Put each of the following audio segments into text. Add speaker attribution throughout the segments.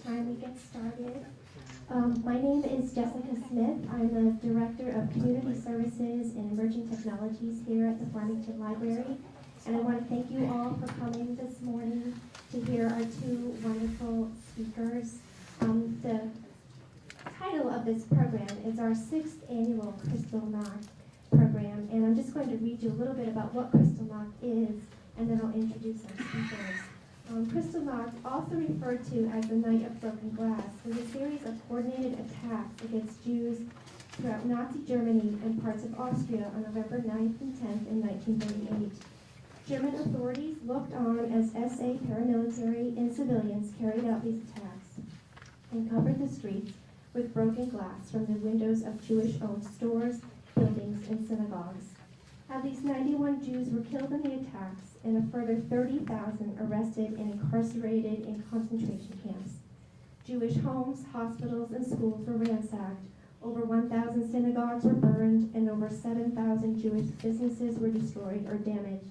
Speaker 1: time we get started. My name is Jessica Smith. I'm the Director of Community Services and Emerging Technologies here at the Farmington Library. And I want to thank you all for coming this morning to hear our two wonderful speakers. The title of this program is our 6th annual Kristallnacht program. And I'm just going to read you a little bit about what Kristallnacht is, and then I'll introduce our speakers. Kristallnacht, also referred to as the Night of Broken Glass, was a series of coordinated attacks against Jews throughout Nazi Germany and parts of Austria on November 9th and 10th in 1938. German authorities looked on as SA paramilitary and civilians carried out these attacks and covered the streets with broken glass from the windows of Jewish-owned stores, buildings, and synagogues. At least 91 Jews were killed in the attacks, and a further 30,000 arrested and incarcerated in concentration camps. Jewish homes, hospitals, and schools were ransacked. Over 1,000 synagogues were burned, and over 7,000 Jewish businesses were destroyed or damaged.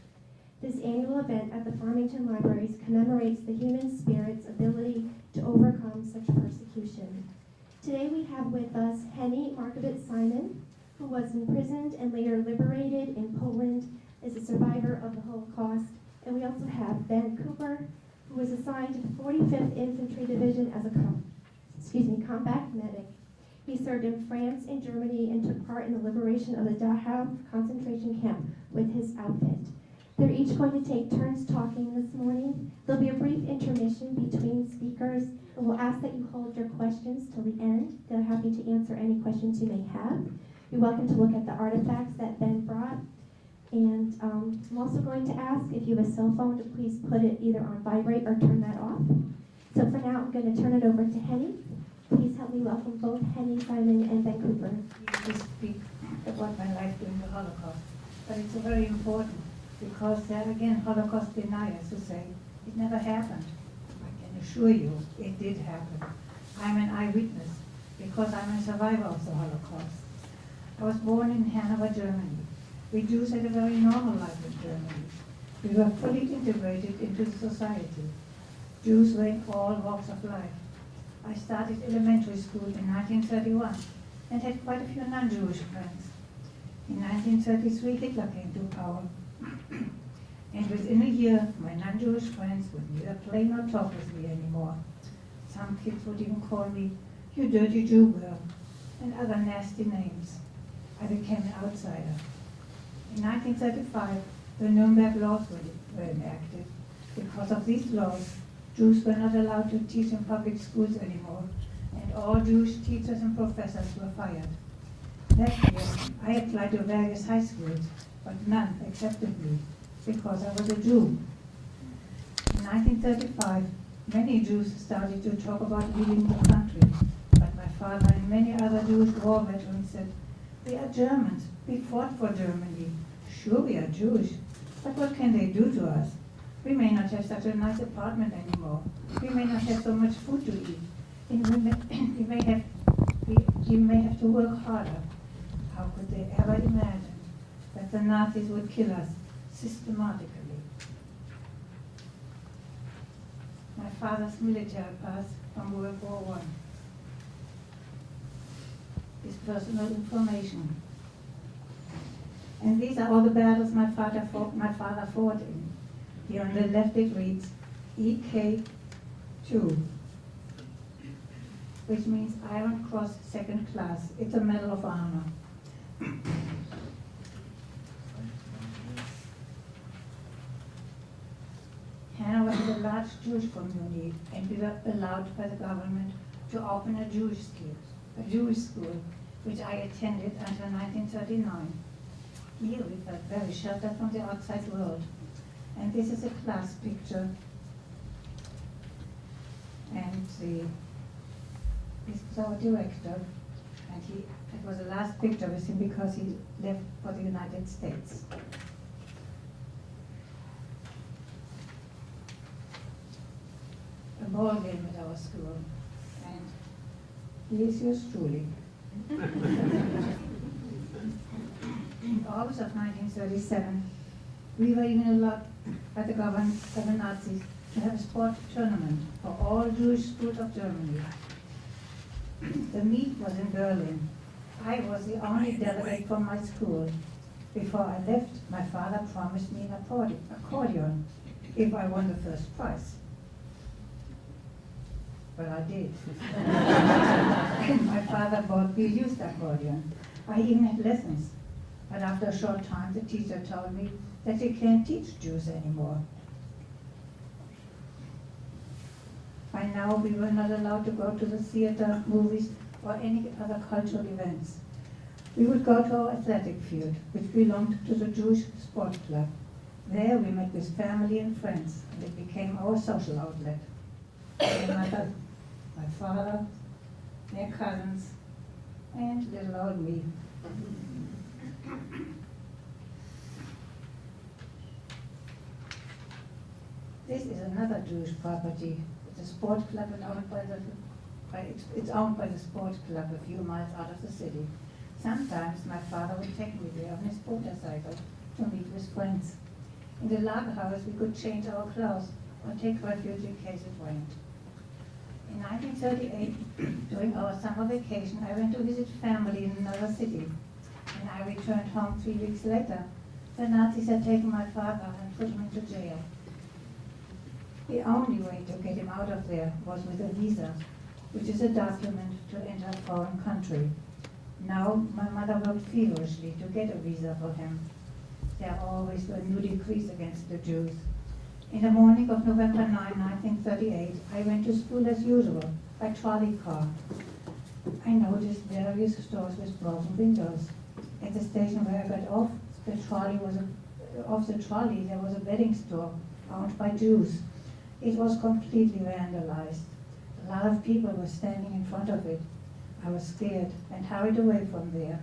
Speaker 1: This annual event at the Farmington Libraries commemorates the human spirit's ability to overcome such persecution. Today we have with us Henny Markovitz Simon, who was imprisoned and later liberated in Poland as a survivor of the Holocaust. And we also have Ben Cooper, who was assigned to the 45th Infantry Division as a combat medic. He served in France and Germany and took part in the liberation of the Dachau concentration camp with his outfit. They're each going to take turns talking this morning. There'll be a brief intermission between speakers, and we'll ask that you hold your questions till the end. They're happy to answer any questions you may have. You're welcome to look at the artifacts that Ben brought. And I'm also going to ask if you have a cell phone to please put it either on vibrate or turn that off. So for now, I'm going to turn it over to Henny. Please help me welcome both Henny Simon and Ben Cooper.
Speaker 2: To speak about my life during the Holocaust. But it's very important because there again, Holocaust deniers who say it never happened. I can assure you it did happen. I'm an eyewitness because I'm a survivor of the Holocaust. I was born in Hanover, Germany. We Jews had a very normal life in Germany. We were fully integrated into the society. Jews were in all walks of life. I started elementary school in 1931 and had quite a few non-Jewish friends. In 1933, Hitler came to power. And within a year, my non-Jewish friends would neither play nor talk with me anymore. Some kids would even call me, "You dirty Jew girl," and other nasty names. I became an outsider. In 1935, the Nuremberg laws were enacted. Because of these laws, Jews were not allowed to teach in public schools anymore, and all Jewish teachers and professors were fired. That year, I applied to various high schools, but none accepted me because I was a Jew. In 1935, many Jews started to talk about leaving the country, but my father and many other Jewish war veterans said, "We are Germans. We fought for Germany. Sure, we are Jewish, but what can they do to us? We may not have such a nice apartment anymore. We may not have so much food to eat. And we may have to work harder." How could they ever imagine that the Nazis would kill us systematically? My father's military pass from World War I. His personal information. And these are all the battles my father fought in. Here on the left it reads EK2, which means Iron Cross Second Class. It's a Medal of Honor. Hanover had a large Jewish community, and we were allowed by the government to open a Jewish school, which I attended until 1939. Here we felt very sheltered from the outside world. And this is a class picture. And this was our director. And it was the last picture with him because he left for the United States. A ball game at our school. And he is yours truly. In August of 1937, we were even allowed by the government, by the Nazis, to have a sport tournament for all Jewish schools of Germany. The meet was in Berlin. I was the only delegate from my school. Before I left, my father promised me an accordion if I won the first prize. Well, I did. My father bought me a used accordion. I even had lessons. But after a short time, the teacher told me that you can't teach Jews anymore. By now, we were not allowed to go to the theater, movies, or any other cultural events. We would go to our athletic field, which belonged to the Jewish Sport Club. There we met with family and friends, and it became our social outlet. My mother, my father, their cousins, and little old me. This is another Jewish property. It's a sport club and it's owned by the sports club a few miles out of the city. Sometimes my father would take me there on his motorcycle to meet with friends. In the lager house we could change our clothes or take refuge in case it rained. In 1938, during our summer vacation, I went to visit family in another city. When I returned home 3 weeks later, the Nazis had taken my father and put him into jail. The only way to get him out of there was with a visa, which is a document to enter a foreign country. Now my mother worked feverishly to get a visa for him. There always were new decrees against the Jews. In the morning of November 9, 1938, I went to school as usual, by trolley car. I noticed various stores with broken windows. At the station where I got off the trolley, there was a bedding store owned by Jews. It was completely vandalized. A lot of people were standing in front of it. I was scared and hurried away from there.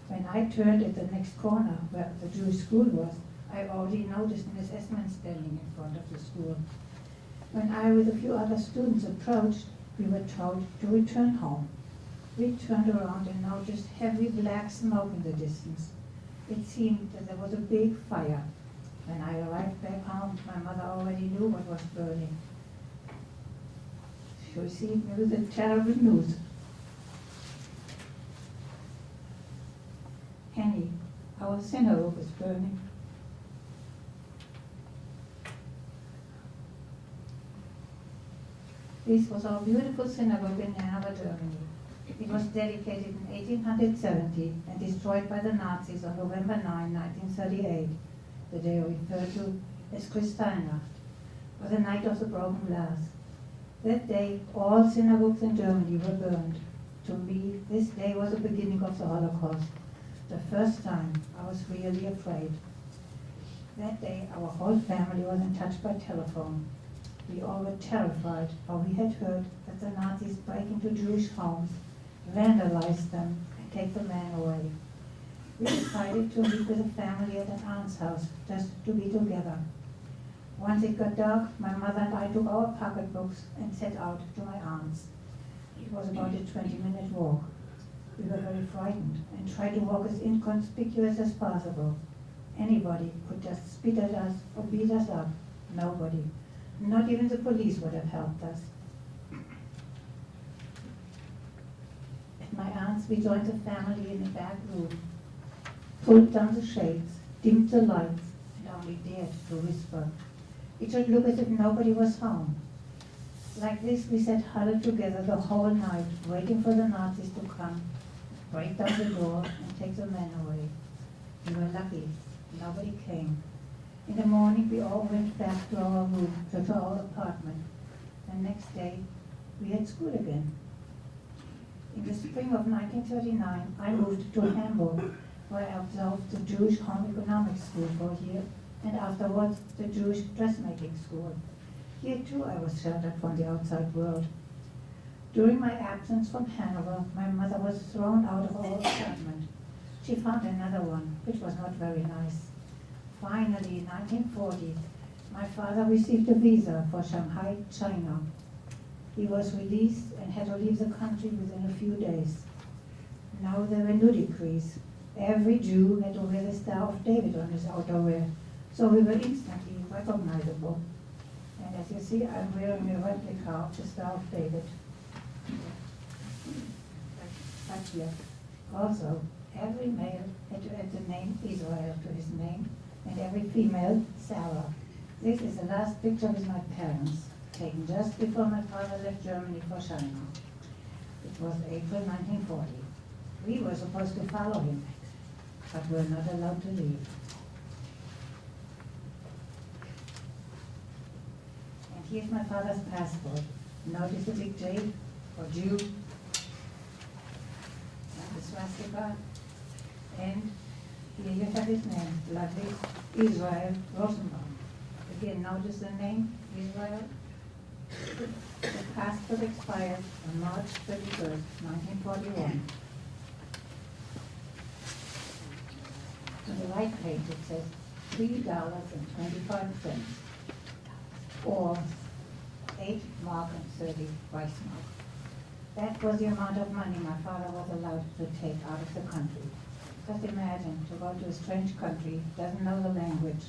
Speaker 2: When I turned at the next corner where the Jewish school was, I already noticed Miss Esmond standing in front of the school. When I, with a few other students, approached, we were told to return home. We turned around and noticed heavy black smoke in the distance. It seemed that there was a big fire. When I arrived back home, my mother already knew what was burning. She received me with the terrible news. Henny, our synagogue is burning. This was our beautiful synagogue in Hanover, Germany. It was dedicated in 1870 and destroyed by the Nazis on November 9, 1938, the day referred to as Kristallnacht, or the night of the broken glass. That day, all synagogues in Germany were burned. To me, this day was the beginning of the Holocaust, the first time I was really afraid. That day, our whole family was in touch by telephone. We all were terrified, for we had heard that the Nazis break into Jewish homes, vandalize them, and take the man away. We decided to meet with the family at an aunt's house, just to be together. Once it got dark, my mother and I took our pocketbooks and set out to my aunt's. It was about a 20-minute walk. We were very frightened and tried to walk as inconspicuous as possible. Anybody could just spit at us or beat us up. Nobody. Not even the police would have helped us. At my aunt's, we joined the family in the back room, pulled down the shades, dimmed the lights, and only dared to whisper. It should look as if nobody was home. Like this, we sat huddled together the whole night, waiting for the Nazis to come, break down the door, and take the men away. We were lucky. Nobody came. In the morning, we all went back to our room, to our apartment. The next day, we had school again. In the spring of 1939, I moved to Hamburg, where I observed the Jewish home economics school for a year, and afterwards the Jewish dressmaking school. Here too I was sheltered from the outside world. During my absence from Hanover, my mother was thrown out of our apartment. She found another one, which was not very nice. Finally, in 1940, my father received a visa for Shanghai, China. He was released and had to leave the country within a few days. Now there were new decrees. Every Jew had to wear the Star of David on his outerwear, So we were instantly recognizable. And as you see, I'm wearing a replica of the Star of David. But here, also, every male had to add the name Israel to his name, and every female, Sarah. This is the last picture with my parents, taken just before my father left Germany for China. It was April 1940. We were supposed to follow him, but were not allowed to leave. And here's my father's passport. Notice the big J for Jew, and the swastika, and here you have his name, lovely Israel Rosenbaum. Again, notice the name, Israel. The passport expired on March 31st, 1941. On the right page it says $3.25, or 8 mark and 30 Reichsmark. That was the amount of money my father was allowed to take out of the country. Just imagine, to go to a strange country, doesn't know the language,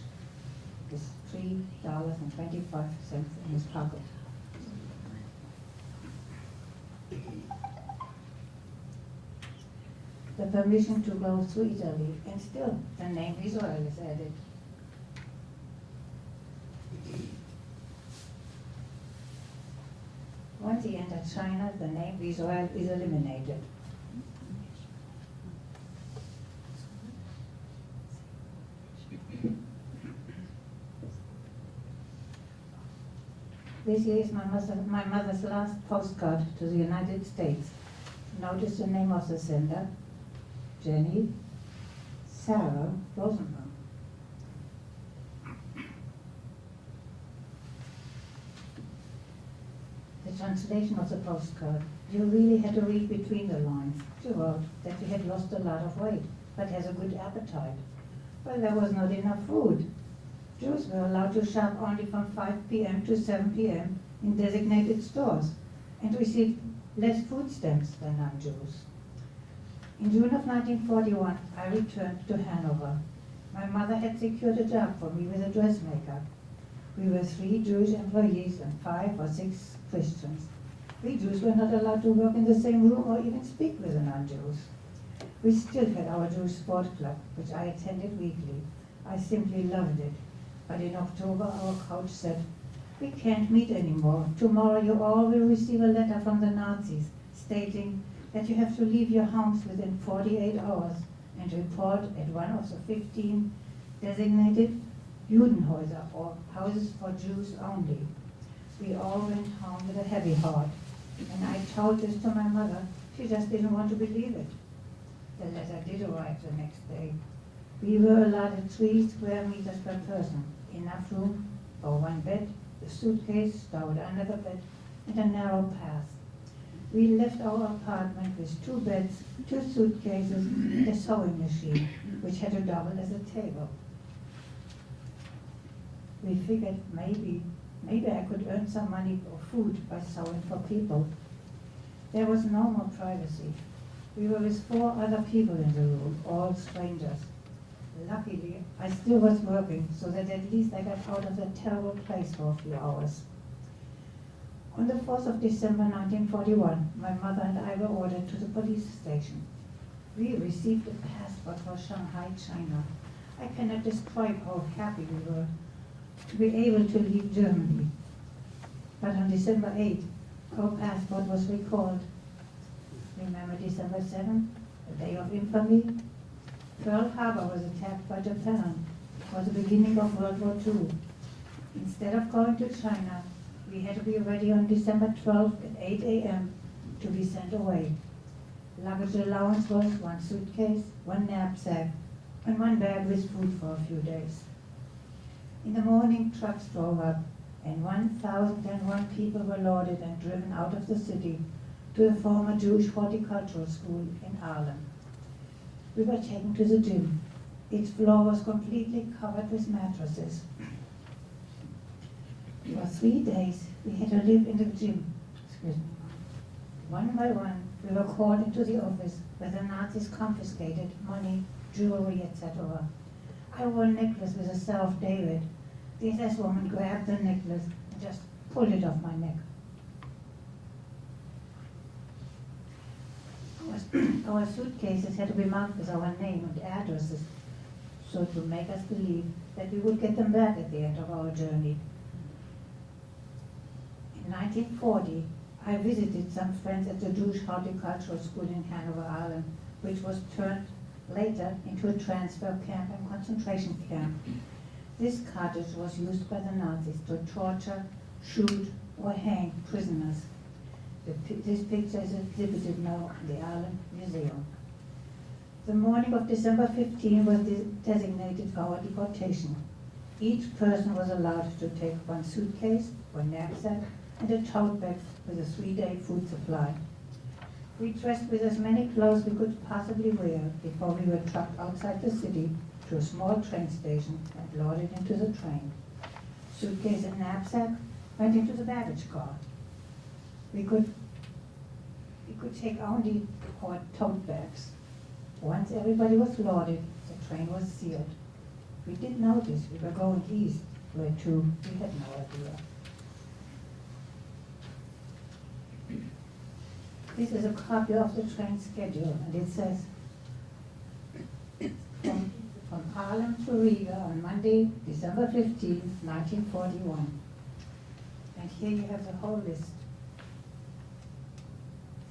Speaker 2: with $3.25 in his pocket. The permission to go through Italy, and still the name Israel is added. Once he entered China, the name Israel is eliminated. This here is my mother's last postcard to the United States. Notice the name of the sender, Jenny Sarah Rosenbaum. The translation of the postcard. You really had to read between the lines. She wrote that she had lost a lot of weight, but has a good appetite. Well, there was not enough food. Jews were allowed to shop only from 5 p.m. to 7 p.m. in designated stores and received less food stamps than non-Jews. In June of 1941, I returned to Hanover. My mother had secured a job for me with a dressmaker. We were 3 Jewish employees and 5 or 6 Christians. We Jews were not allowed to work in the same room or even speak with the non-Jews. We still had our Jewish sport club, which I attended weekly. I simply loved it. But in October, our coach said, "We can't meet anymore. Tomorrow you all will receive a letter from the Nazis stating that you have to leave your homes within 48 hours and report at one of the 15 designated Judenhäuser, or houses for Jews only." We all went home with a heavy heart, and I told this to my mother. She just didn't want to believe it. The letter did arrive the next day. We were allotted 3 square meters per person, enough room for 1 bed, a suitcase stowed under the bed, and a narrow path. We left our apartment with 2 beds, 2 suitcases, and a sewing machine, which had to double as a table. We figured maybe I could earn some money or food by sewing for people. There was no more privacy. We were with 4 other people in the room, all strangers. Luckily, I still was working, so that at least I got out of that terrible place for a few hours. On the 4th of December 1941, my mother and I were ordered to the police station. We received a passport for Shanghai, China. I cannot describe how happy we were to be able to leave Germany. But on December 8th, our passport was recalled. Remember December 7th, the day of infamy? Pearl Harbor was attacked by Japan. It was the beginning of World War II. Instead of going to China, we had to be ready on December 12th at 8 a.m. to be sent away. Luggage allowance was 1 suitcase, 1 knapsack, and 1 bag with food for a few days. In the morning, trucks drove up, and 1,001 people were loaded and driven out of the city to the former Jewish horticultural school in Arlen. We were taken to the gym. Its floor was completely covered with mattresses. For 3 days, we had to live in the gym. One by one, we were called into the office where the Nazis confiscated money, jewelry, etc. I wore a necklace with a Star of David. The SS woman grabbed the necklace and just pulled it off my neck. Our suitcases had to be marked with our name and addresses, so to make us believe that we would get them back at the end of our journey. In 1940, I visited some friends at the Jewish Horticultural School in Hanover Island, which was turned later into a transfer camp and concentration camp. This cottage was used by the Nazis to torture, shoot, or hang prisoners. This picture is exhibited now in the Island Museum. The morning of December 15 was designated for our deportation. Each person was allowed to take one suitcase, one knapsack, and a tote bag with a 3-day food supply. We dressed with as many clothes we could possibly wear before we were trucked outside the city to a small train station and loaded into the train. Suitcase and knapsack went into the baggage car. We could take only our tote bags. Once everybody was loaded, the train was sealed. We didn't notice we were going east, where to, we had no idea. This is a copy of the train schedule, and it says, from Harlem to Riga on Monday, December 15, 1941. And here you have the whole list.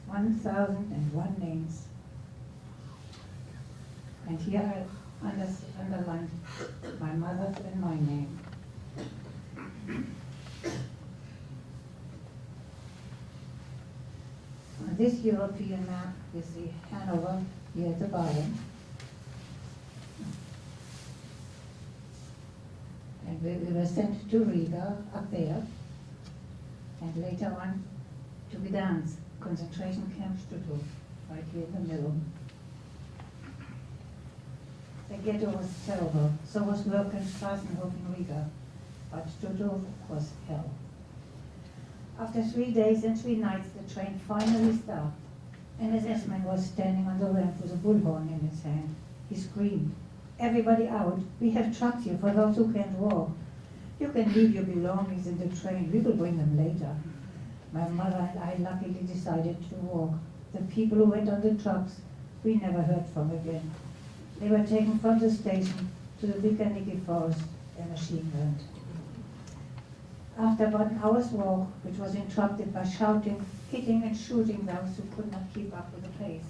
Speaker 2: 1,001 names. And here I underlined my mother's and my name. On this European map, you see Hanover here at the bottom. And we were sent to Riga up there, and later on to Gdansk, concentration camp Stuttgart, right here in the middle. The ghetto was terrible, so was work in Straßenhof in Riga, but Stuttgart was hell. After 3 days and 3 nights, the train finally stopped. An SS-man was standing on the ramp with a bullhorn in his hand. He screamed, "Everybody out, we have trucks here for those who can't walk. You can leave your belongings in the train, we will bring them later." My mother and I luckily decided to walk. The people who went on the trucks, we never heard from again. They were taken from the station to the Bikaniki forest and machine gunned. After about an hour's walk, which was interrupted by shouting, hitting and shooting those who could not keep up with the pace,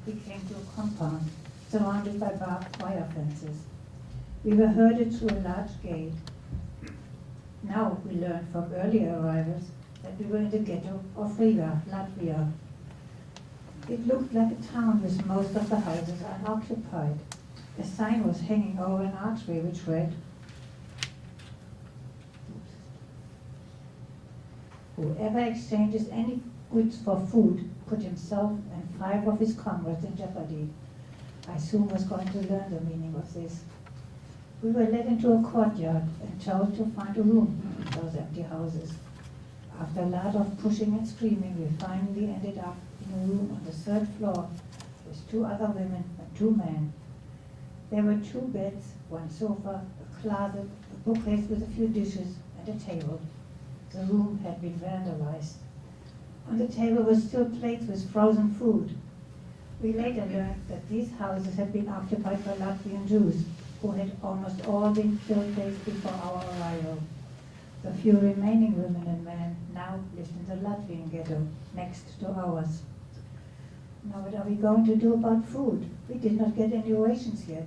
Speaker 2: we came to a compound surrounded by barbed wire fences. We were herded through a large gate. Now we learned from earlier arrivals that we were in the ghetto of Riga, Latvia. It looked like a town with most of the houses unoccupied. A sign was hanging over an archway which read, "Whoever exchanges any goods for food put himself and 5 of his comrades in jeopardy." I soon was going to learn the meaning of this. We were led into a courtyard and told to find a room in those empty houses. After a lot of pushing and screaming, we finally ended up in a room on the 3rd floor with 2 other women and 2 men. There were 2 beds, 1 sofa, a closet, a bookcase with a few dishes, and a table. The room had been vandalized. On the table were still plates with frozen food. We later learned that these houses had been occupied by Latvian Jews, who had almost all been killed days before our arrival. The few remaining women and men now lived in the Latvian ghetto, next to ours. Now what are we going to do about food? We did not get any rations yet.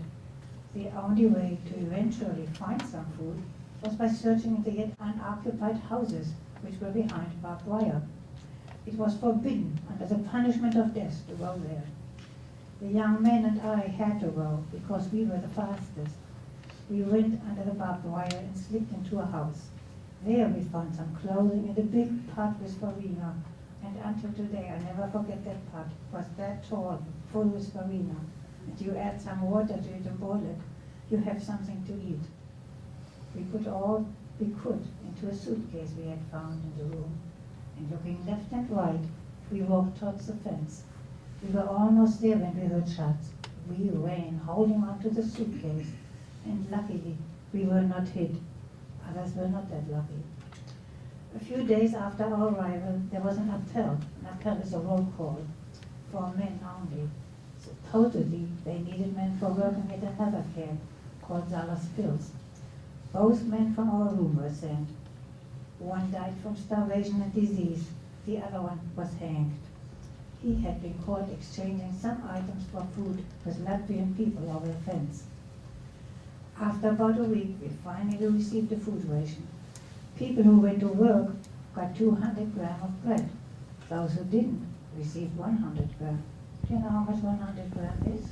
Speaker 2: The only way to eventually find some food was by searching in the yet unoccupied houses, which were behind barbed wire. It was forbidden under the punishment of death to go there. The young men and I had to go because we were the fastest. We went under the barbed wire and slipped into a house. There we found some clothing and a big pot with farina, and until today I never forget that pot. It was that tall, full with farina, and you add some water to it and boil it. You have something to eat. We put all we could into a suitcase we had found in the room, and looking left and right, we walked towards the fence. We were almost there when we heard shots. We ran, holding onto the suitcase, and luckily we were not hit. Others were not that lucky. A few days after our arrival, there was an appel. An appel is a roll call for men only. Supposedly, they needed men for working at another camp called Salas Pills. Both men from our room were sent. One died from starvation and disease. The other one was hanged. He had been caught exchanging some items for food with Latvian people over the fence. After about a week, we finally received a food ration. People who went to work got 200 grams of bread. Those who didn't received 100 grams. Do you know how much 100 grams is?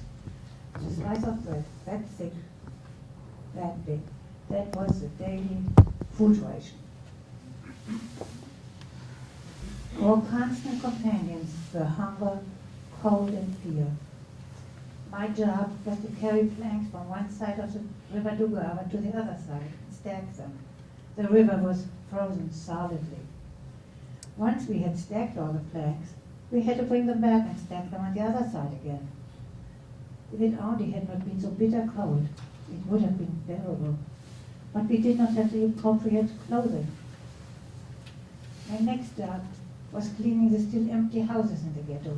Speaker 2: It's a slice of bread, that thick, that big. That was the daily food ration. Our constant companions were hunger, cold, and fear. My job was to carry planks from one side of the river Dugava to the other side and stack them. The river was frozen solidly. Once we had stacked all the planks, we had to bring them back and stack them on the other side again. If it only had not been so bitter cold, it would have been bearable. But we did not have the appropriate clothing. My next job was cleaning the still empty houses in the ghetto.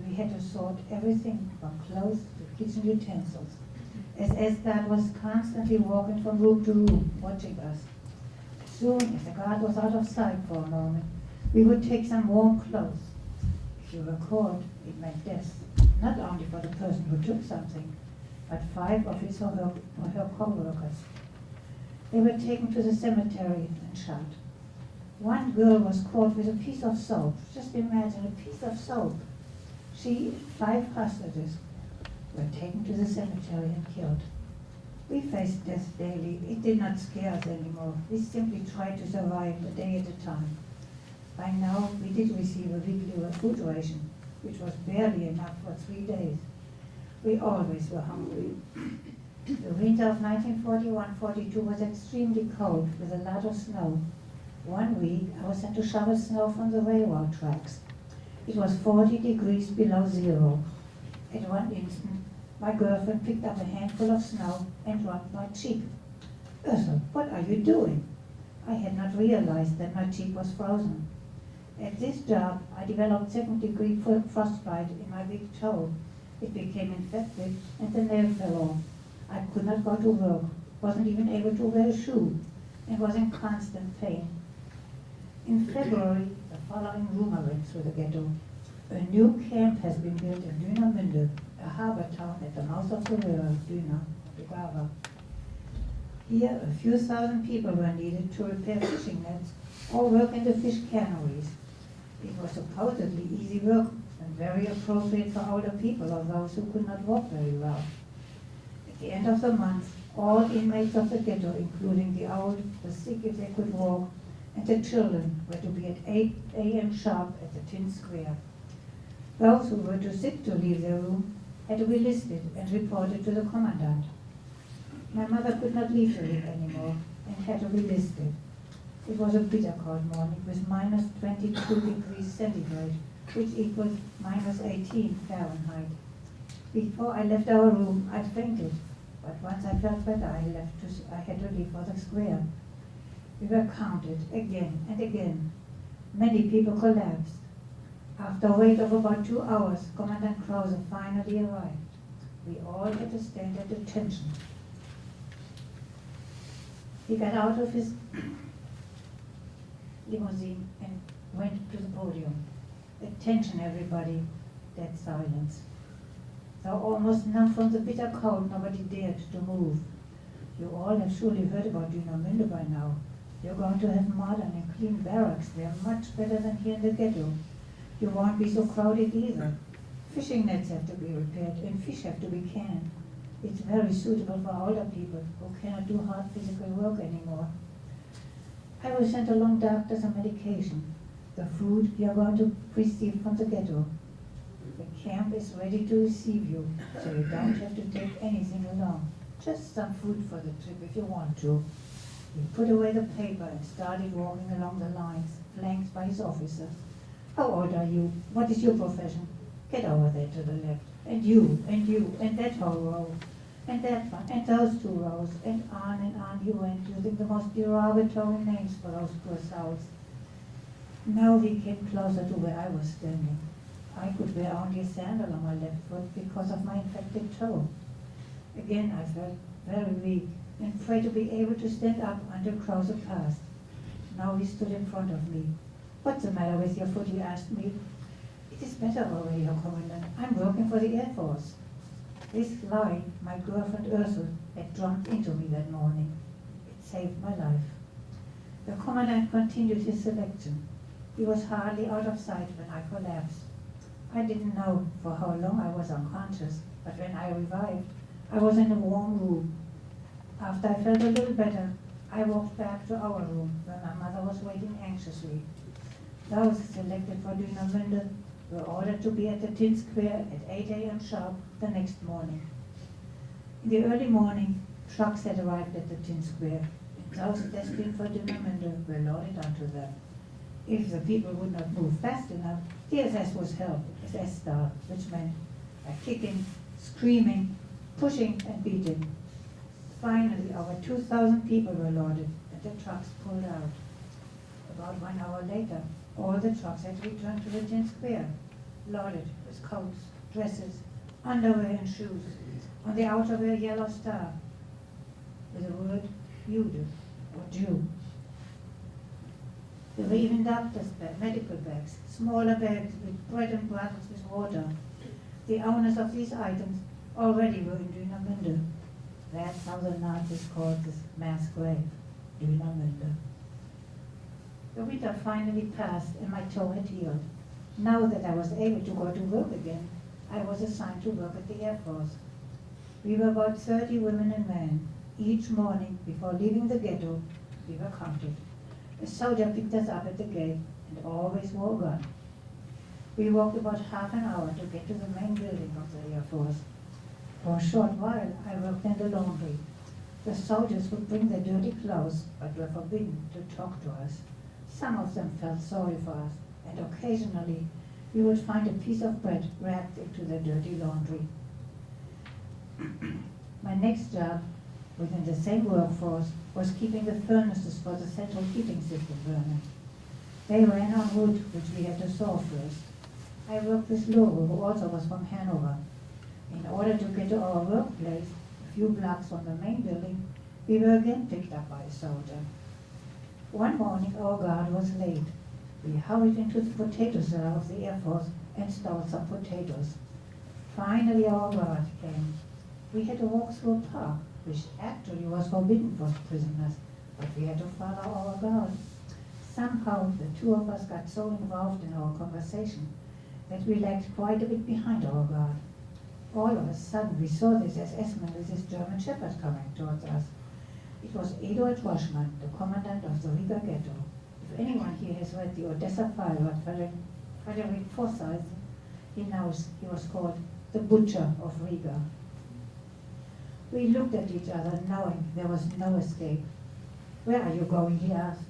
Speaker 2: We had to sort everything from clothes to kitchen utensils. SS guard was constantly walking from room to room, watching us. As soon as the guard was out of sight for a moment, we would take some warm clothes. If you were caught, it meant death, not only for the person who took something, but 5 of his or her co-workers. They were taken to the cemetery and shot. One girl was caught with a piece of soap. Just imagine, a piece of soap. She and 5 hostages were taken to the cemetery and killed. We faced death daily. It did not scare us anymore. We simply tried to survive a day at a time. By now, we did receive a weekly food ration, which was barely enough for 3 days. We always were hungry. The winter of 1941-42 was extremely cold with a lot of snow. One week, I was sent to shovel snow from the railroad tracks. It was 40 degrees below zero. At one instant, my girlfriend picked up a handful of snow and rubbed my cheek. "Ursula, what are you doing?" I had not realized that my cheek was frozen. At this job, I developed second-degree frostbite in my big toe. It became infected and the nail fell off. I could not go to work, wasn't even able to wear a shoe, and was in constant pain. In February, the following rumor went through the ghetto. A new camp has been built in Dünamünde, a harbor town at the mouth of the river Düna, Dugava. Here, a few thousand people were needed to repair fishing nets or work in the fish canneries. It was supposedly easy work and very appropriate for older people or those who could not walk very well. At the end of the month, all inmates of the ghetto, including the old, the sick if they could walk, and the children, were to be at 8 a.m. sharp at the Tin Square. Those who were too sick to leave their room had to be listed and reported to the commandant. My mother could not leave the room anymore and had to be listed. It was a bitter cold morning with minus 22 degrees centigrade, which equals minus 18 Fahrenheit. Before I left our room, I fainted, but once I felt better, I had to leave for the square. We were counted again and again. Many people collapsed. After a wait of about 2 hours, Commandant Krause finally arrived. We all had to stand at attention. He got out of his limousine and went to the podium. Attention, everybody. Dead silence. Though almost numb from the bitter cold, nobody dared to move. You all have surely heard about Dünamünde by now. You're going to have modern and clean barracks. They're much better than here in the ghetto. You won't be so crowded either. Fishing nets have to be repaired and fish have to be canned. It's very suitable for older people who cannot do hard physical work anymore. I was sent along doctors and medication. The food you're going to receive from the ghetto. The camp is ready to receive you, so you don't have to take anything along. Just some food for the trip if you want to. He put away the paper and started walking along the lines, flanked by his officers. How old are you? What is your profession? Get over there to the left. And you, and that whole row. And that one, and those 2 rows, and on he went, using the most derogatory names for those poor souls. Now he came closer to where I was standing. I could wear only a sandal on my left foot because of my infected toe. Again I felt very weak and prayed to be able to stand up until Krause passed. Now he stood in front of me. "What's the matter with your foot?" he asked me. "It is better already, Herr Commandant. I'm working for the Air Force." This lie my girlfriend Ursula had drummed into me that morning. It saved my life. The Commandant continued his selection. He was hardly out of sight when I collapsed. I didn't know for how long I was unconscious, but when I revived, I was in a warm room. After I felt a little better, I walked back to our room where my mother was waiting anxiously. Those selected for Dünamünde were ordered to be at the Tin Square at 8 a.m. sharp the next morning. In the early morning, trucks had arrived at the Tin Square, and those destined for Dünamünde were loaded onto them. If the people would not move fast enough, the SS was held, SS style, which meant kicking, screaming, pushing, and beating. Finally, over 2,000 people were loaded, and the trucks pulled out. About 1 hour later, all the trucks had returned to the Tin Square, loaded with coats, dresses, underwear, and shoes. On the outer were a yellow star with the word Jude, or Jew. There were even doctors' bags, medical bags, smaller bags with bread and bottles with water. The owners of these items already were in Dünamünde. That's how the Nazis called this mass grave, Dünamünde. The winter finally passed and my toe had healed. Now that I was able to go to work again, I was assigned to work at the Air Force. We were about 30 women and men. Each morning, before leaving the ghetto, we were counted. A soldier picked us up at the gate and always wore a gun. We walked about half an hour to get to the main building of the Air Force. For a short while, I worked in the laundry. The soldiers would bring their dirty clothes, but were forbidden to talk to us. Some of them felt sorry for us, and occasionally we would find a piece of bread wrapped into their dirty laundry. My next job, within the same workforce, was keeping the furnaces for the central heating system burning. They ran on wood, which we had to saw first. I worked with Loro, who also was from Hanover. In order to get to our workplace, a few blocks from the main building, we were again picked up by a soldier. One morning our guard was late. We hurried into the potato cellar of the Air Force and stole some potatoes. Finally our guard came. We had to walk through a park, which actually was forbidden for prisoners, but we had to follow our guard. Somehow the 2 of us got so involved in our conversation that we lagged quite a bit behind our guard. All of a sudden we saw this SS-man with his German shepherd coming towards us. It was Eduard Waschmann, the commandant of the Riga ghetto. If anyone here has read the Odessa file about Frederick Forsyth, he knows he was called the Butcher of Riga. We looked at each other, knowing there was no escape. "Where are you going?" he asked.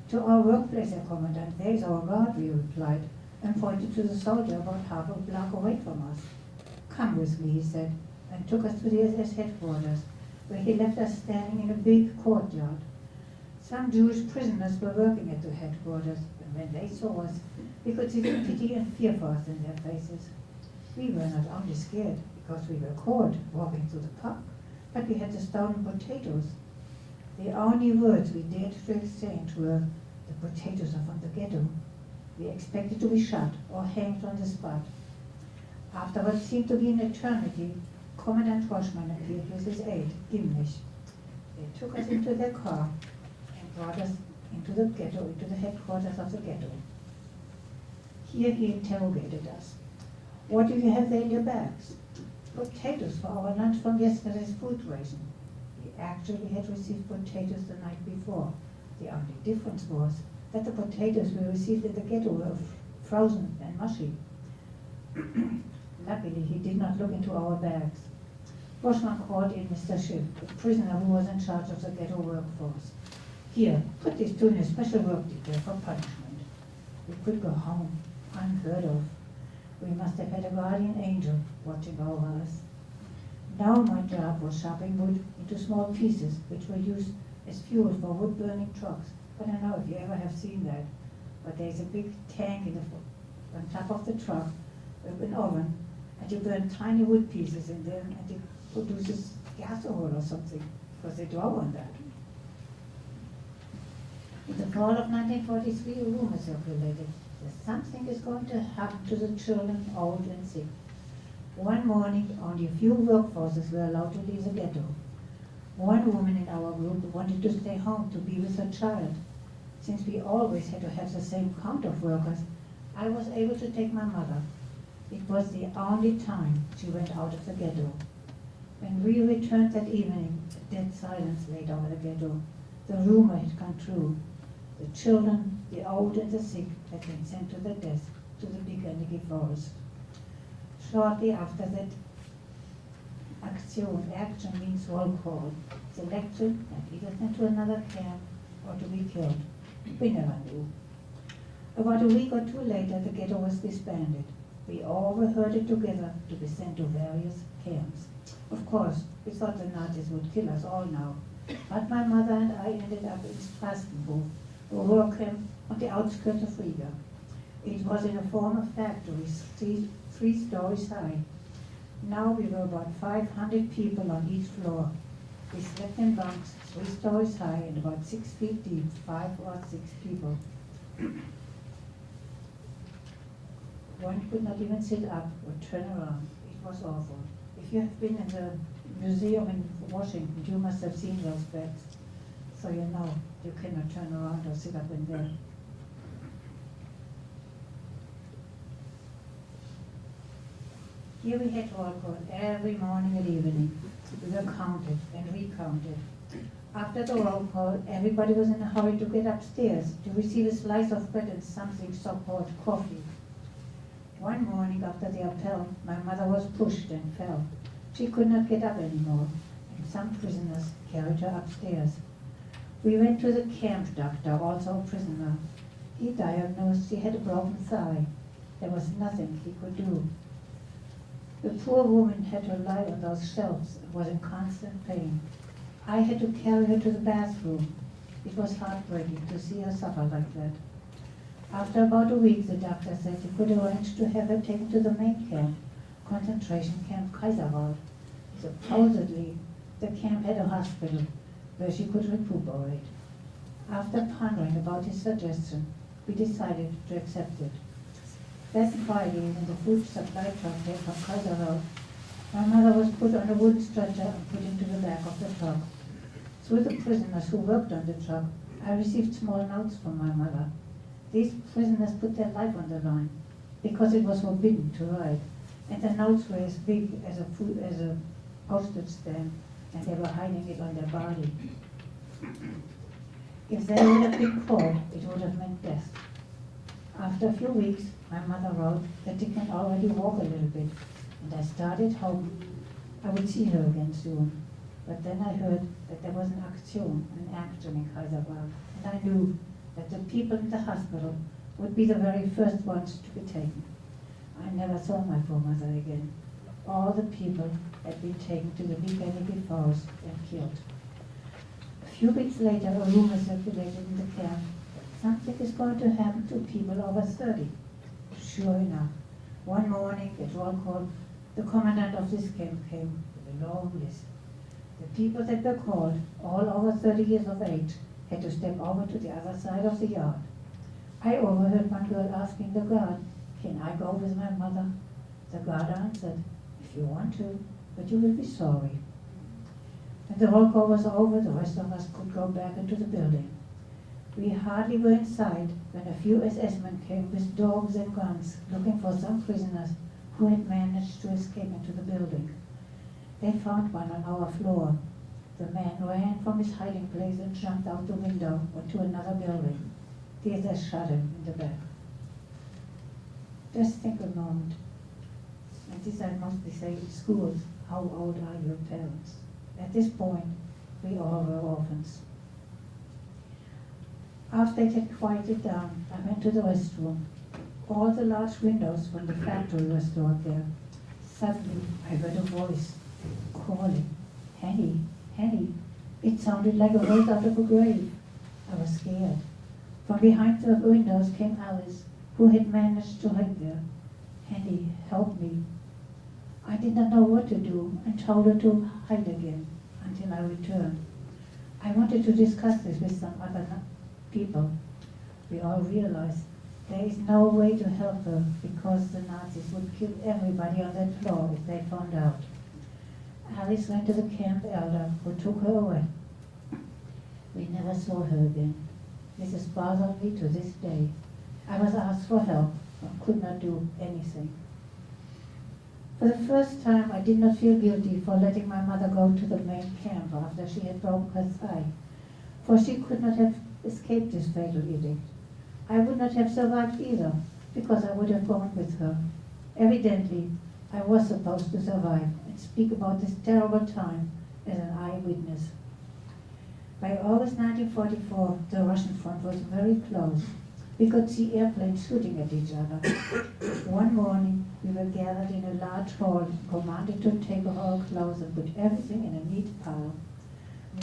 Speaker 2: "To our workplace, Herr Commandant. There is our guard," we replied, and pointed to the soldier about half a block away from us. "Come with me," he said, and took us to the SS headquarters, where he left us standing in a big courtyard. Some Jewish prisoners were working at the headquarters, and when they saw us, we could see the pity and fear for us in their faces. We were not only scared because we were caught walking through the park, but we had the stolen potatoes. The only words we dared to exchange were, "The potatoes are from the ghetto." We expected to be shot or hanged on the spot. After what seemed to be an eternity, Commandant Waschmann appeared with his aide, Gimlich. They took us into their car and brought us into the ghetto, into the headquarters of the ghetto. Here he interrogated us. "What do you have there in your bags?" "Potatoes for our lunch from yesterday's food ration." We actually had received potatoes the night before. The only difference was that the potatoes we received in the ghetto were frozen and mushy. Luckily, he did not look into our bags. Waschmann called in Mr. Schiff, the prisoner who was in charge of the ghetto workforce. "Here, put these two in a special work detail for punishment." We could go home, unheard of. We must have had a guardian angel watching over us. Now my job was chopping wood into small pieces, which were used as fuel for wood-burning trucks. I don't know if you ever have seen that, but there's a big tank on top of the truck, an oven, and you burn tiny wood pieces in there, and it produces gas oil or something, because they draw on that. In the fall of 1943, a rumor circulated that something is going to happen to the children, old and sick. One morning, only a few workforces were allowed to leave the ghetto. One woman in our group wanted to stay home to be with her child. Since we always had to have the same count of workers, I was able to take my mother. It was the only time she went out of the ghetto. When we returned that evening, a dead silence laid over the ghetto. The rumor had come true. The children, the old and the sick, had been sent to their death to the big Carnegie forest. Shortly after that action means roll call, selection, and either sent to another camp or to be killed. We never knew. About a week or two later, the ghetto was disbanded. We all were herded together to be sent to various camps. Of course, we thought the Nazis would kill us all now, but my mother and I ended up in Strasbourg, a war camp on the outskirts of Riga. It was in a former factory, three stories high. Now we were about 500 people on each floor. We slept in bunks 3 stories high and about 6 feet deep, 5 or 6 people. One could not even sit up or turn around. It was awful. If you have been in the museum in Washington, you must have seen those beds. So you know you cannot turn around or sit up in there. Here we had roll call every morning and evening. We were counted and recounted. After the roll call, everybody was in a hurry to get upstairs to receive a slice of bread and something so-called coffee. One morning after the appel, my mother was pushed and fell. She could not get up anymore, and some prisoners carried her upstairs. We went to the camp doctor, also a prisoner. He diagnosed she had a broken thigh. There was nothing he could do. The poor woman had to lie on those shelves and was in constant pain. I had to carry her to the bathroom. It was heartbreaking to see her suffer like that. After about a week, the doctor said he could arrange to have her taken to the main camp, concentration camp Kaiserwald. Supposedly, the camp had a hospital where she could recuperate. After pondering about his suggestion, we decided to accept it. That Friday, when the food supply truck came from Kaiserwald, my mother was put on a wooden stretcher and put into the back of the truck. Through the prisoners who worked on the truck, I received small notes from my mother. These prisoners put their life on the line because it was forbidden to ride, and the notes were as big as a postage stamp, and they were hiding it on their body. If they would have been caught, it would have meant death. After a few weeks, my mother wrote that they can already walk a little bit, and I started home. I would see her again soon. But then I heard that there was an action in Kaiserwald, and I knew that the people in the hospital would be the very first ones to be taken. I never saw my poor mother again. All the people had been taken to the big enemy forest and killed. A few weeks later, a rumor circulated in the camp that something is going to happen to people over 30. Sure enough, one morning at roll call, the commandant of this camp came with a long list. The people that were called, all over 30 years of age, had to step over to the other side of the yard. I overheard one girl asking the guard, "Can I go with my mother?" The guard answered, "If you want to, but you will be sorry." When the roll call was over, the rest of us could go back into the building. We hardly were inside when a few SS men came with dogs and guns, looking for some prisoners who had managed to escape into the building. They found one on our floor. The man ran from his hiding place and jumped out the window onto another building. The SS shot him in the back. Just think a moment. And this I mostly say in schools, how old are your parents? At this point, we all were orphans. After it had quieted down, I went to the restroom. All the large windows from the factory were stored there. Suddenly, I heard a voice, calling, Henny, Henny. It sounded like a voice out of a grave. I was scared. From behind the windows came Alice, who had managed to hide there. Henny, help me. I did not know what to do and told her to hide again until I returned. I wanted to discuss this with some other people. We all realized there is no way to help her because the Nazis would kill everybody on that floor if they found out. Alice went to the camp elder who took her away. We never saw her again. This has bothered me to this day. I was asked for help but could not do anything. For the first time, I did not feel guilty for letting my mother go to the main camp after she had broken her thigh, for she could not have escaped this fatal edict. I would not have survived either, because I would have gone with her. Evidently, I was supposed to survive and speak about this terrible time as an eyewitness. By August 1944, the Russian front was very close. We could see airplanes shooting at each other. One morning, we were gathered in a large hall and commanded to take off our clothes and put everything in a neat pile.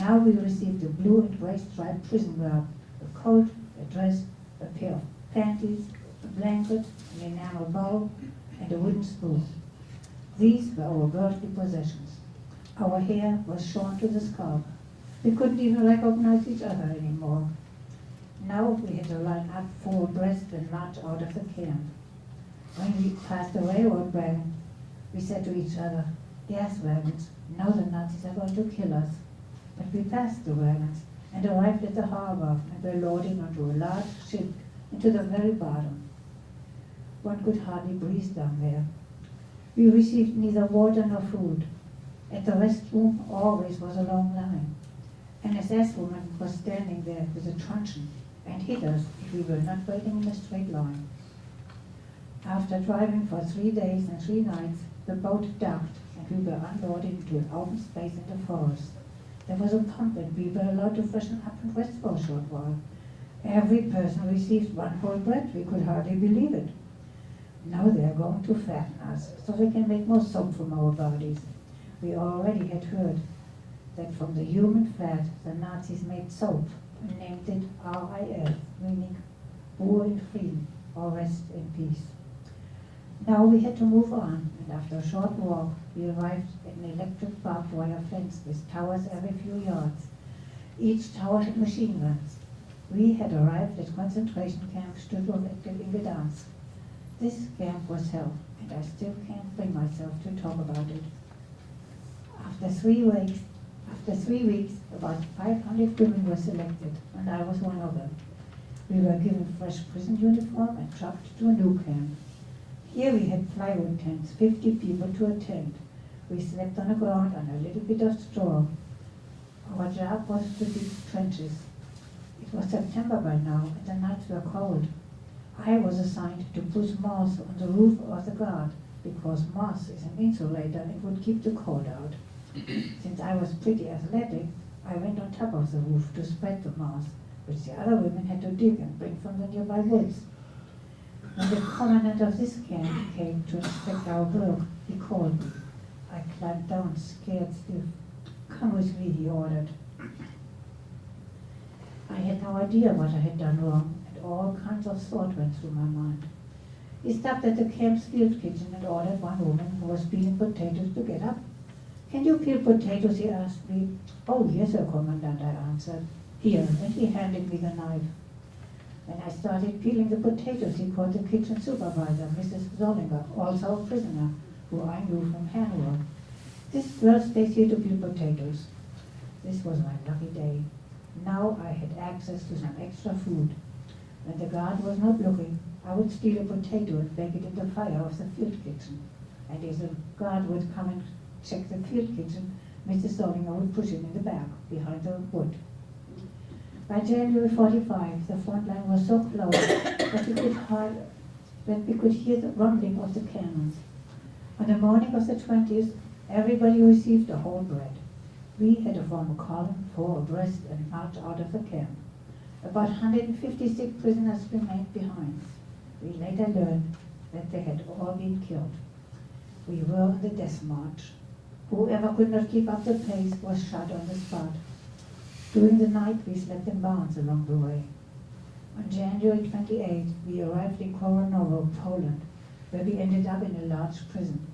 Speaker 2: Now we received a blue and gray striped prison garb, a coat, a dress, a pair of panties, a blanket, an enamel bowl, and a wooden spoon. These were our worldly possessions. Our hair was shorn to the scalp. We couldn't even recognize each other anymore. Now we had to line up full abreast and march out of the camp. When we passed the railroad wagon, we said to each other, gas wagons, now the Nazis are going to kill us. But we passed the wagons and arrived at the harbor and were loading onto a large ship into the very bottom. One could hardly breathe down there. We received neither water nor food. At the restroom always was a long line. An SS woman was standing there with a truncheon and hit us if we were not waiting in a straight line. After driving for 3 days and 3 nights, the boat docked and we were unloaded into an open space in the forest. There was a pump and we were allowed to freshen up and rest for a short while. Every person received one whole bread. We could hardly believe it. Now they are going to fatten us so they can make more soap from our bodies. We already had heard that from the human fat the Nazis made soap and named it RIF, meaning Ruhe in Frieden, or rest in peace. Now we had to move on, and after a short walk, we arrived at an electric barbed wire fence with towers every few yards. Each tower had machine guns. We had arrived at concentration camp Stuttgart in Gdansk. This camp was hell, and I still can't bring myself to talk about it. After 3 weeks, about 500 women were selected, and I was one of them. We were given fresh prison uniform and trucked to a new camp. Here we had plywood tents, 50 people to a tent. We slept on the ground on a little bit of straw. Our job was to dig trenches. It was September by now, and the nights were cold. I was assigned to push moss on the roof of the guard, because moss is an insulator and would keep the cold out. Since I was pretty athletic, I went on top of the roof to spread the moss, which the other women had to dig and bring from the nearby woods. When the commandant of this camp came to inspect our work, he called me. I climbed down, scared stiff. Come with me, he ordered. I had no idea what I had done wrong, and all kinds of thoughts went through my mind. He stopped at the camp's field kitchen and ordered one woman who was peeling potatoes to get up. Can you peel potatoes, he asked me. Oh, yes, sir, Commandant, I answered. Here, and he handed me the knife. When I started peeling the potatoes, he called the kitchen supervisor, Mrs. Zollinger, also a prisoner, who I knew from Hanover. This girl stays here to peel potatoes. This was my lucky day. Now I had access to some extra food. When the guard was not looking, I would steal a potato and bake it in the fire of the field kitchen. And if the guard would come and check the field kitchen, Mrs. Zollinger would push it in the back, behind the wood. By January 45, the front line was so close that we could hear the rumbling of the cannons. On the morning of the 20th, everybody received a whole bread. We had to form a column, 4 abreast, and march out of the camp. About 156 prisoners remained behind. We later learned that they had all been killed. We were on the death march. Whoever could not keep up the pace was shot on the spot. During the night, we slept in barns along the way. On January 28, we arrived in Koronovo, Poland, where we ended up in a large prison.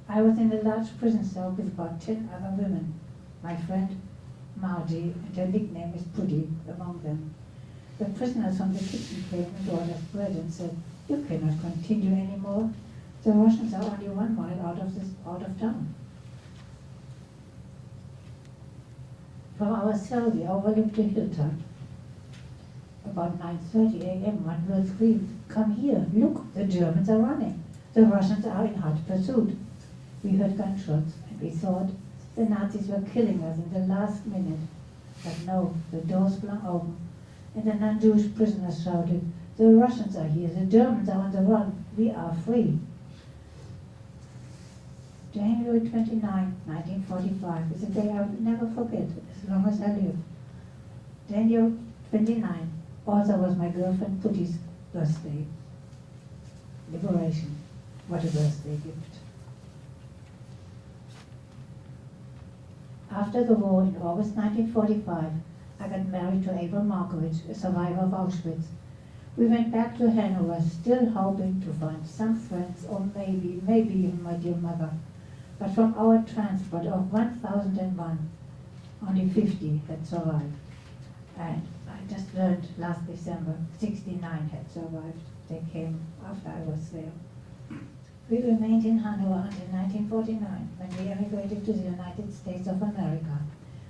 Speaker 2: I was in a large prison cell with about 10 other women. My friend Margie, and her nickname is Putty, among them. The prisoners from the kitchen came and brought us bread and said, "You cannot continue anymore. The Russians are only 1 mile out of town." From our cell, we overlooked a hilltop. About 9:30 a.m., one girl screamed, "Come here, look, the Germans are running. The Russians are in hot pursuit." We heard gunshots, and we thought the Nazis were killing us in the last minute. But no, the doors flung open, and the non-Jewish prisoners shouted, "The Russians are here, the Germans are on the run, we are free." January 29, 1945 is a day I will never forget as long as I live. January 29 also was my girlfriend Putty's birthday. Liberation. What a birthday gift. After the war in August 1945, I got married to Abel Markovich, a survivor of Auschwitz. We went back to Hanover, still hoping to find some friends or maybe even my dear mother. But from our transport of 1001, only 50 had survived. And I just learned last December, 69 had survived. They came after I was there. We remained in Hanover until 1949, when we emigrated to the United States of America,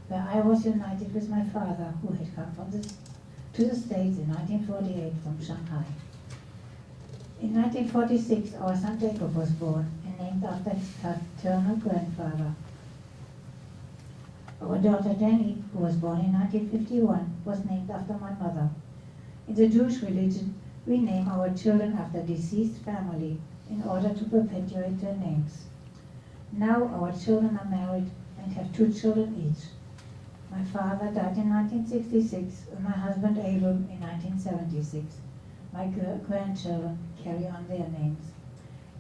Speaker 2: where I was united with my father, who had come to the States in 1948 from Shanghai. In 1946, our son Jacob was born and named after his paternal grandfather. Our daughter Jenny, who was born in 1951, was named after my mother. In the Jewish religion, we name our children after deceased family in order to perpetuate their names. Now our children are married and have 2 children each. My father died in 1966 and my husband Abram in 1976. My grandchildren carry on their names.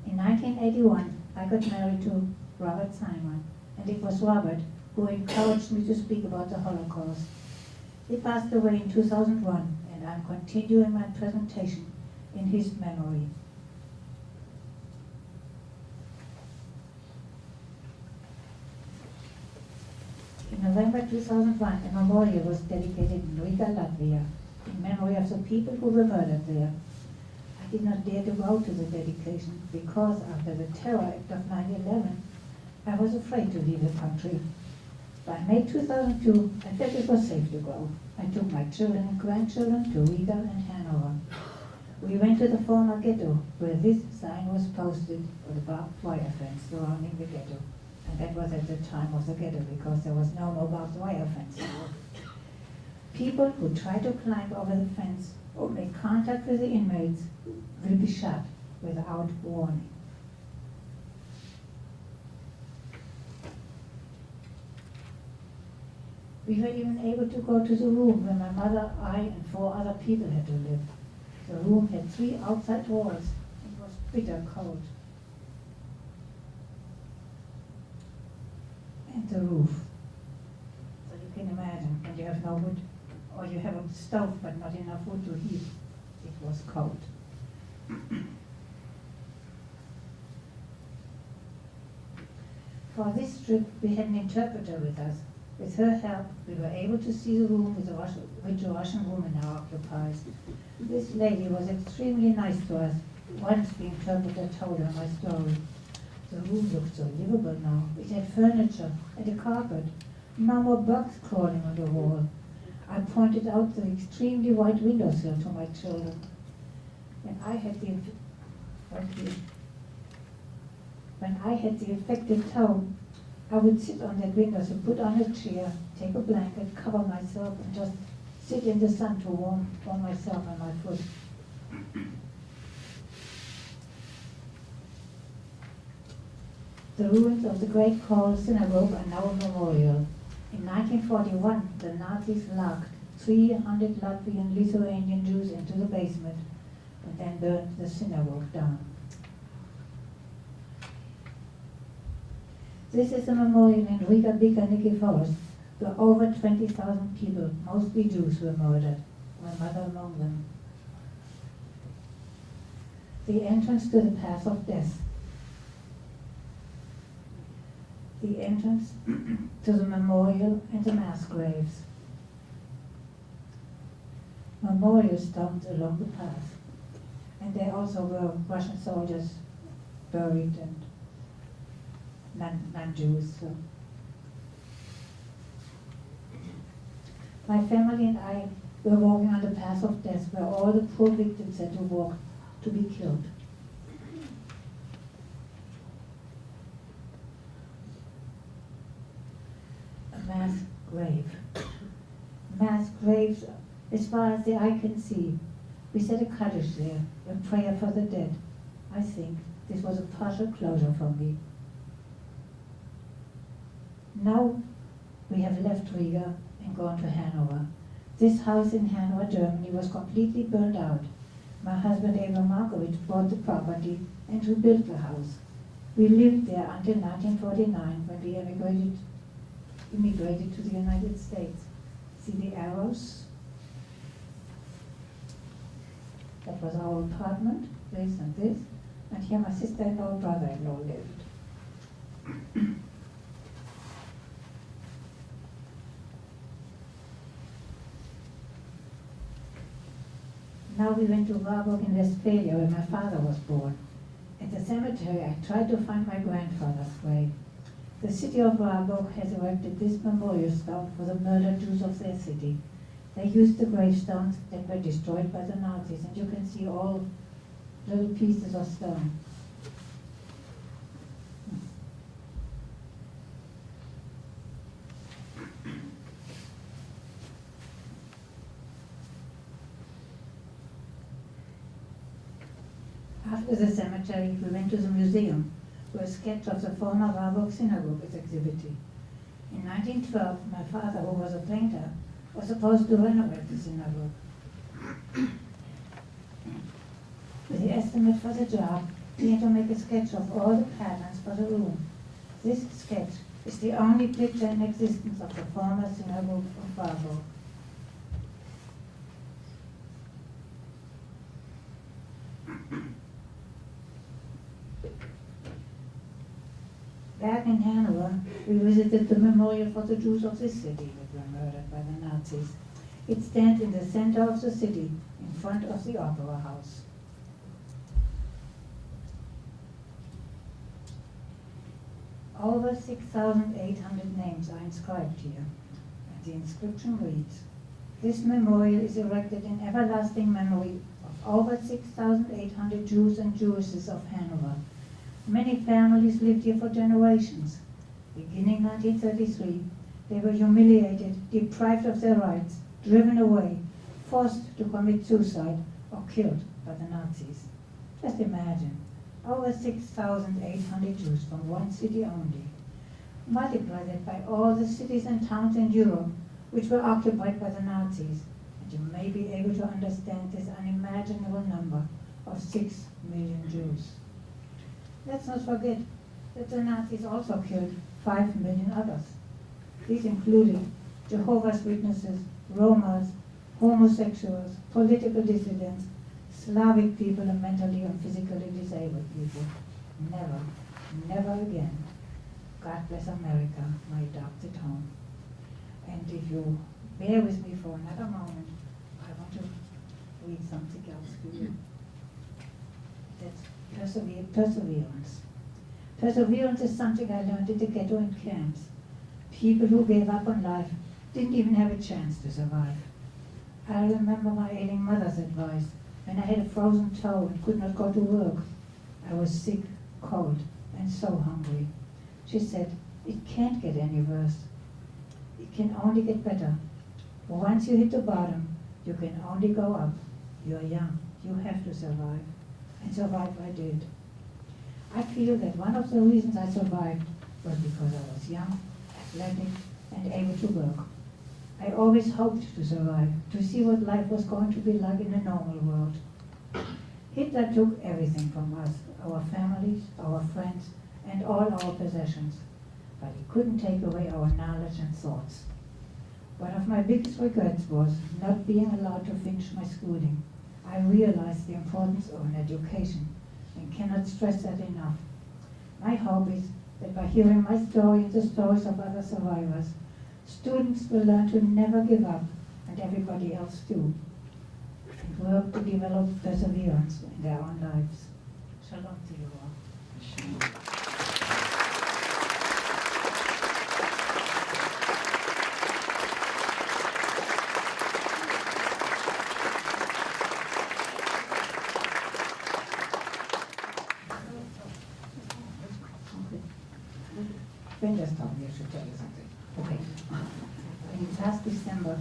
Speaker 2: In 1981, I got married to Robert Simon, and it was Robert who encouraged me to speak about the Holocaust. He passed away in 2001, and I'm continuing my presentation in his memory. In November 2001, a memorial was dedicated in Riga, Latvia, in memory of the people who were murdered there. I did not dare to go to the dedication because after the terror act of 9/11, I was afraid to leave the country. By May 2002, I felt it was safe to go. I took my children and grandchildren to Riga and Hanover. We went to the former ghetto, where this sign was posted with a barbed wire fence surrounding the ghetto. And that was at the time of the ghetto, because there was no more barbed wire fence. People who try to climb over the fence or make contact with the inmates will be shot without warning. We were even able to go to the room where my mother, I, and 4 other people had to live. The room had 3 outside walls. It was bitter cold. And the roof. So you can imagine, when you have no wood, or you have a stove but not enough wood to heat, it was cold. For this trip, we had an interpreter with us. With her help, we were able to see the room which the Russian woman now occupies. This lady was extremely nice to us. Once the interpreter told her my story. The room looked so livable now. It had furniture and a carpet. No more bugs crawling on the wall. I pointed out the extremely wide windowsill to my children. When I had the infected toe, I would sit on that windowsill, put on a chair, take a blanket, cover myself, and just sit in the sun to warm myself and my foot. The ruins of the Great Coral Synagogue are now a memorial. In 1941, the Nazis locked 300 Latvian Lithuanian Jews into the basement and then burned the synagogue down. This is a memorial in Riga Bikaniki Forest where over 20,000 people, mostly Jews, were murdered, my mother among them. The entrance to the path of death. The entrance to the memorial and the mass graves. Memorial stones along the path. And there also were Russian soldiers buried and non-Jews. So. My family and I were walking on the path of death where all the poor victims had to walk to be killed. A mass grave. Mass graves, as far as the eye can see. We said a Kaddish there, a prayer for the dead. I think this was a partial closure for me. Now we have left Riga and gone to Hanover. This house in Hanover, Germany was completely burned out. My husband Eva Markovich bought the property and rebuilt the house. We lived there until 1949 when we immigrated to the United States. See the arrows? That was our apartment, this and this. And here my sister-in-law and brother-in-law lived. Now we went to Warburg in Westphalia where my father was born. At the cemetery I tried to find my grandfather's grave. The city of Warburg has erected this memorial stone for the murdered Jews of their city. They used the gravestones that were destroyed by the Nazis, and you can see all little pieces of stone. After the cemetery, we went to the museum, where a sketch of the former Warburg synagogue is exhibited. In 1912, my father, who was a painter, was supposed to renovate the synagogue. With the estimate for the job, he had to make a sketch of all the patterns for the room. This sketch is the only picture in existence of the former synagogue of Warburg. Back in Hanover, we visited the memorial for the Jews of this city that were murdered by the Nazis. It stands in the center of the city, in front of the Opera House. Over 6,800 names are inscribed here, and the inscription reads, "This memorial is erected in everlasting memory of over 6,800 Jews and Jewesses of Hanover. Many families lived here for generations. Beginning 1933, they were humiliated, deprived of their rights, driven away, forced to commit suicide, or killed by the Nazis. Just imagine, over 6,800 Jews from one city only. Multiply that by all the cities and towns in Europe which were occupied by the Nazis, and you may be able to understand this unimaginable number of 6 million Jews. Let's not forget that the Nazis also killed 5 million others. These included Jehovah's Witnesses, Romas, homosexuals, political dissidents, Slavic people, and mentally and physically disabled people. Never, never again. God bless America, my adopted home." And if you bear with me for another moment, I want to read something else to you. That's perseverance. Perseverance is something I learned in the ghetto and camps. People who gave up on life didn't even have a chance to survive. I remember my ailing mother's advice when I had a frozen toe and could not go to work. I was sick, cold, and so hungry. She said, "It can't get any worse. It can only get better. Once you hit the bottom, you can only go up. You're young. You have to survive." And survive I did. I feel that one of the reasons I survived was because I was young, athletic, and able to work. I always hoped to survive, to see what life was going to be like in a normal world. Hitler took everything from us, our families, our friends, and all our possessions. but he couldn't take away our knowledge and thoughts. One of my biggest regrets was not being allowed to finish my schooling. I realized the importance of an education and cannot stress that enough. My hope is that by hearing my story and the stories of other survivors, students will learn to never give up, and everybody else too, and work to develop perseverance in their own lives. Shalom to you all. Ben just told me I should tell you something. Okay. In last December,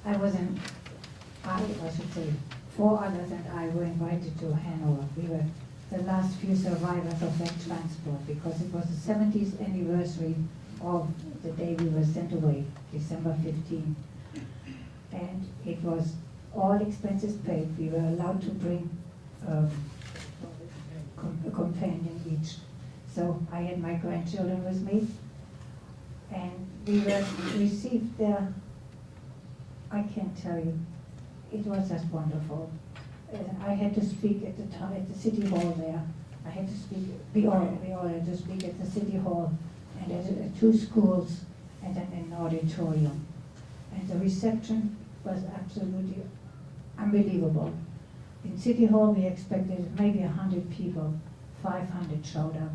Speaker 2: I should say, 4 others and I were invited to Hanover. We were the last few survivors of that transport because it was the 70th anniversary of the day we were sent away, December 15. And it was all expenses paid. We were allowed to bring a companion each. So I had my grandchildren with me, and we were received there. I can't tell you, it was just wonderful. I had to speak at the time at the city hall there. I had to speak. We all had to speak at the city hall, and at 2 schools, and then in an auditorium. And the reception was absolutely unbelievable. In City Hall, we expected maybe 100 people. 500 showed up.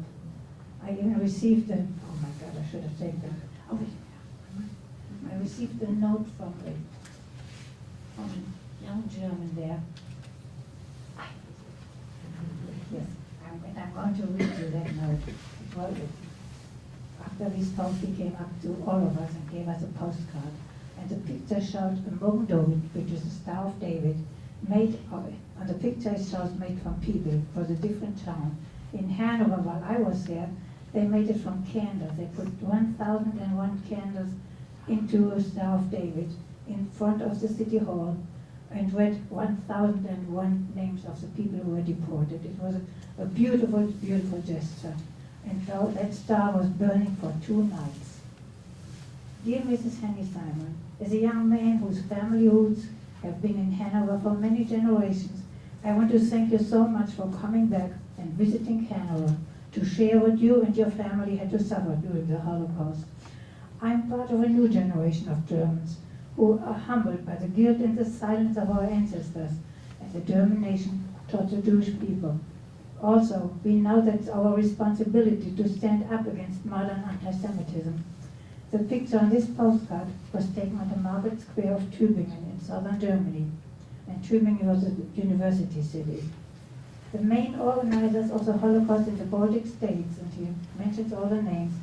Speaker 2: I even received oh my God, I should have taken that. Oh, I received a note from a young German there. Yes, I'm going to read you that note. Well, after we spoke, he came up to all of us and gave us a postcard. And the picture showed a Mogdom, which is a Star of David, made on the picture it shows made from people for the different town. In Hanover, while I was there, they made it from candles. They put 1,001 candles into a Star of David in front of the city hall and read 1,001 names of the people who were deported. It was a beautiful, beautiful gesture. And so that star was burning for 2 nights. Dear Mrs. Henny Simon, as a young man whose family roots have been in Hanover for many generations, I want to thank you so much for coming back and visiting Hanover to share what you and your family had to suffer during the Holocaust. I'm part of a new generation of Germans who are humbled by the guilt and the silence of our ancestors and the German nation taught the Jewish people. Also, we know that it's our responsibility to stand up against modern anti-Semitism. The picture on this postcard was taken on the market square of Tübingen in southern Germany, and Tübingen was a university city. The main organizers of the Holocaust in the Baltic states, and he mentions all the names,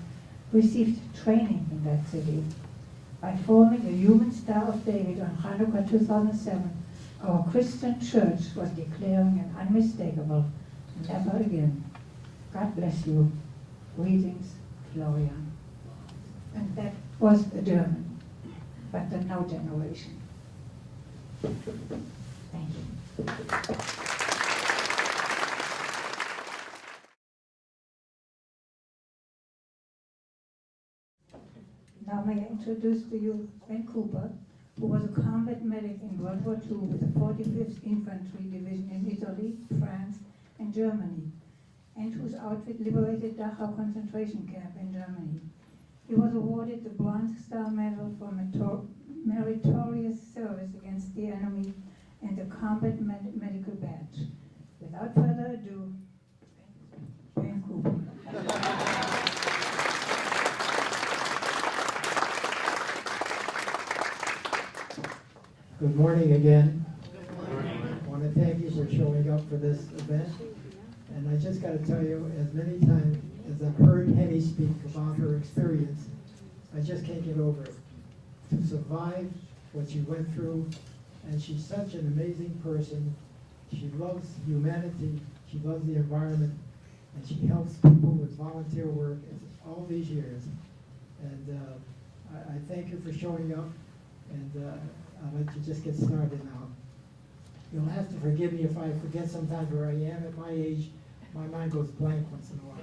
Speaker 2: received training in that city. By forming a human Star of David on Hanukkah 2007, our Christian church was declaring an unmistakable never again. God bless you. Greetings, Florian. And that was a German, but the now generation. Thank you. Now may I introduce to you Ben Cooper, who was a combat medic in World War II with the 45th Infantry Division in Italy, France, and Germany, and whose outfit liberated Dachau concentration camp in Germany. He was awarded the Bronze Star Medal for meritorious service against the enemy and the Combat Medical Badge. Without further ado, Ben Cooper.
Speaker 3: Good morning again. Good morning. I want to thank you for showing up for this event. And I just got to tell you, as many times as I've heard Henny speak about her experience, I just can't get over it. To survive what she went through, and she's such an amazing person. She loves humanity, she loves the environment, and she helps people with volunteer work all these years. And I thank you for showing up, and I'll let you just get started now. You'll have to forgive me if I forget sometimes where I am. At my age, my mind goes blank once in a while.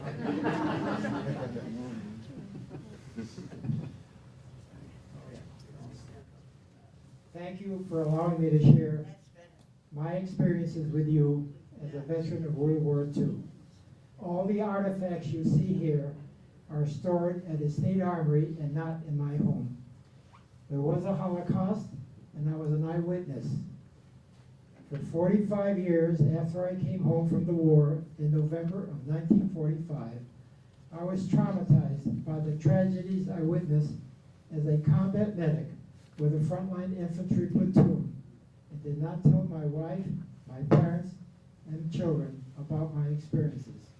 Speaker 3: Thank you for allowing me to share my experiences with you as a veteran of World War II. All the artifacts you see here are stored at the State Armory and not in my home. There was a Holocaust, and I was an eyewitness. For 45 years after I came home from the war in November of 1945, I was traumatized by the tragedies I witnessed as a combat medic with a frontline infantry platoon, and did not tell my wife, my parents, and children about my experiences.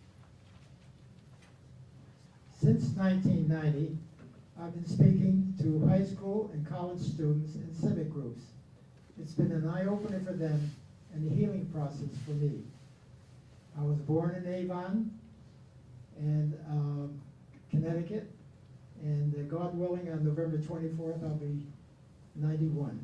Speaker 3: Since 1990, I've been speaking to high school and college students and civic groups. It's been an eye-opener for them and a healing process for me. I was born in Avon, and Connecticut, and God willing, on November 24th, I'll be 91.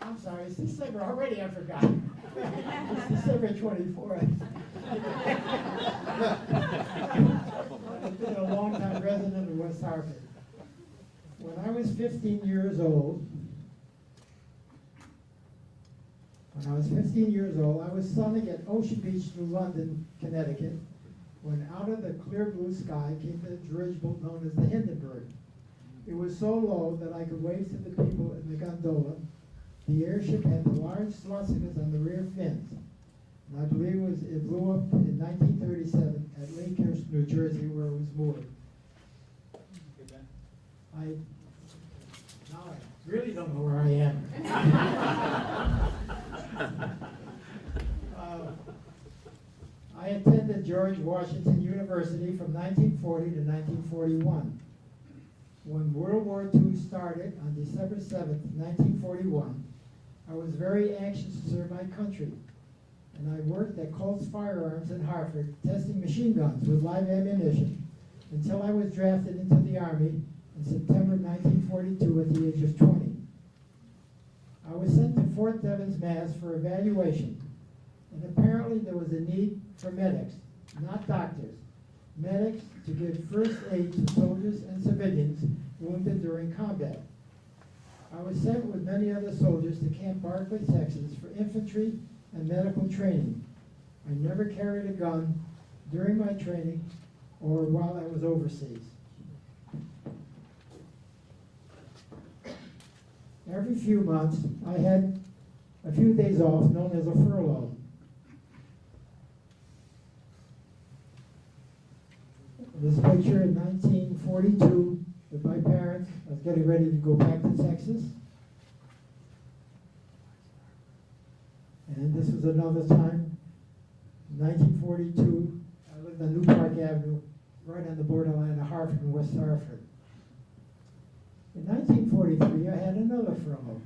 Speaker 3: I'm sorry, it's December already, I forgot. It's December 24th. I've been a long-time resident of West Hartford. When I was 15 years old, I was sunning at Ocean Beach, New London, Connecticut, when out of the clear blue sky came the dirigible known as the Hindenburg. It was so low that I could wave to the people in the gondola. The airship had the large swastikas on the rear fins. And I believe it blew up in 1937 at Lakehurst, New Jersey, where it was moored. Now I really don't know where I am. I attended George Washington University from 1940 to 1941. When World War II started on December 7th, 1941, I was very anxious to serve my country, and I worked at Colt's Firearms in Hartford, testing machine guns with live ammunition, until I was drafted into the Army in September 1942 at the age of 20. I was sent to Fort Devens, Mass. For evaluation, and apparently there was a need for medics, not doctors. Medics to give first aid to soldiers and civilians wounded during combat. I was sent with many other soldiers to Camp Barclay, Texas for infantry and medical training. I never carried a gun during my training or while I was overseas. Every few months, I had a few days off known as a furlough. This picture in 1942 with my parents. I was getting ready to go back to Texas. And this was another time, 1942. I lived on New Park Avenue, right on the borderline of Hartford and West Hartford. In 1943, I had another furlough.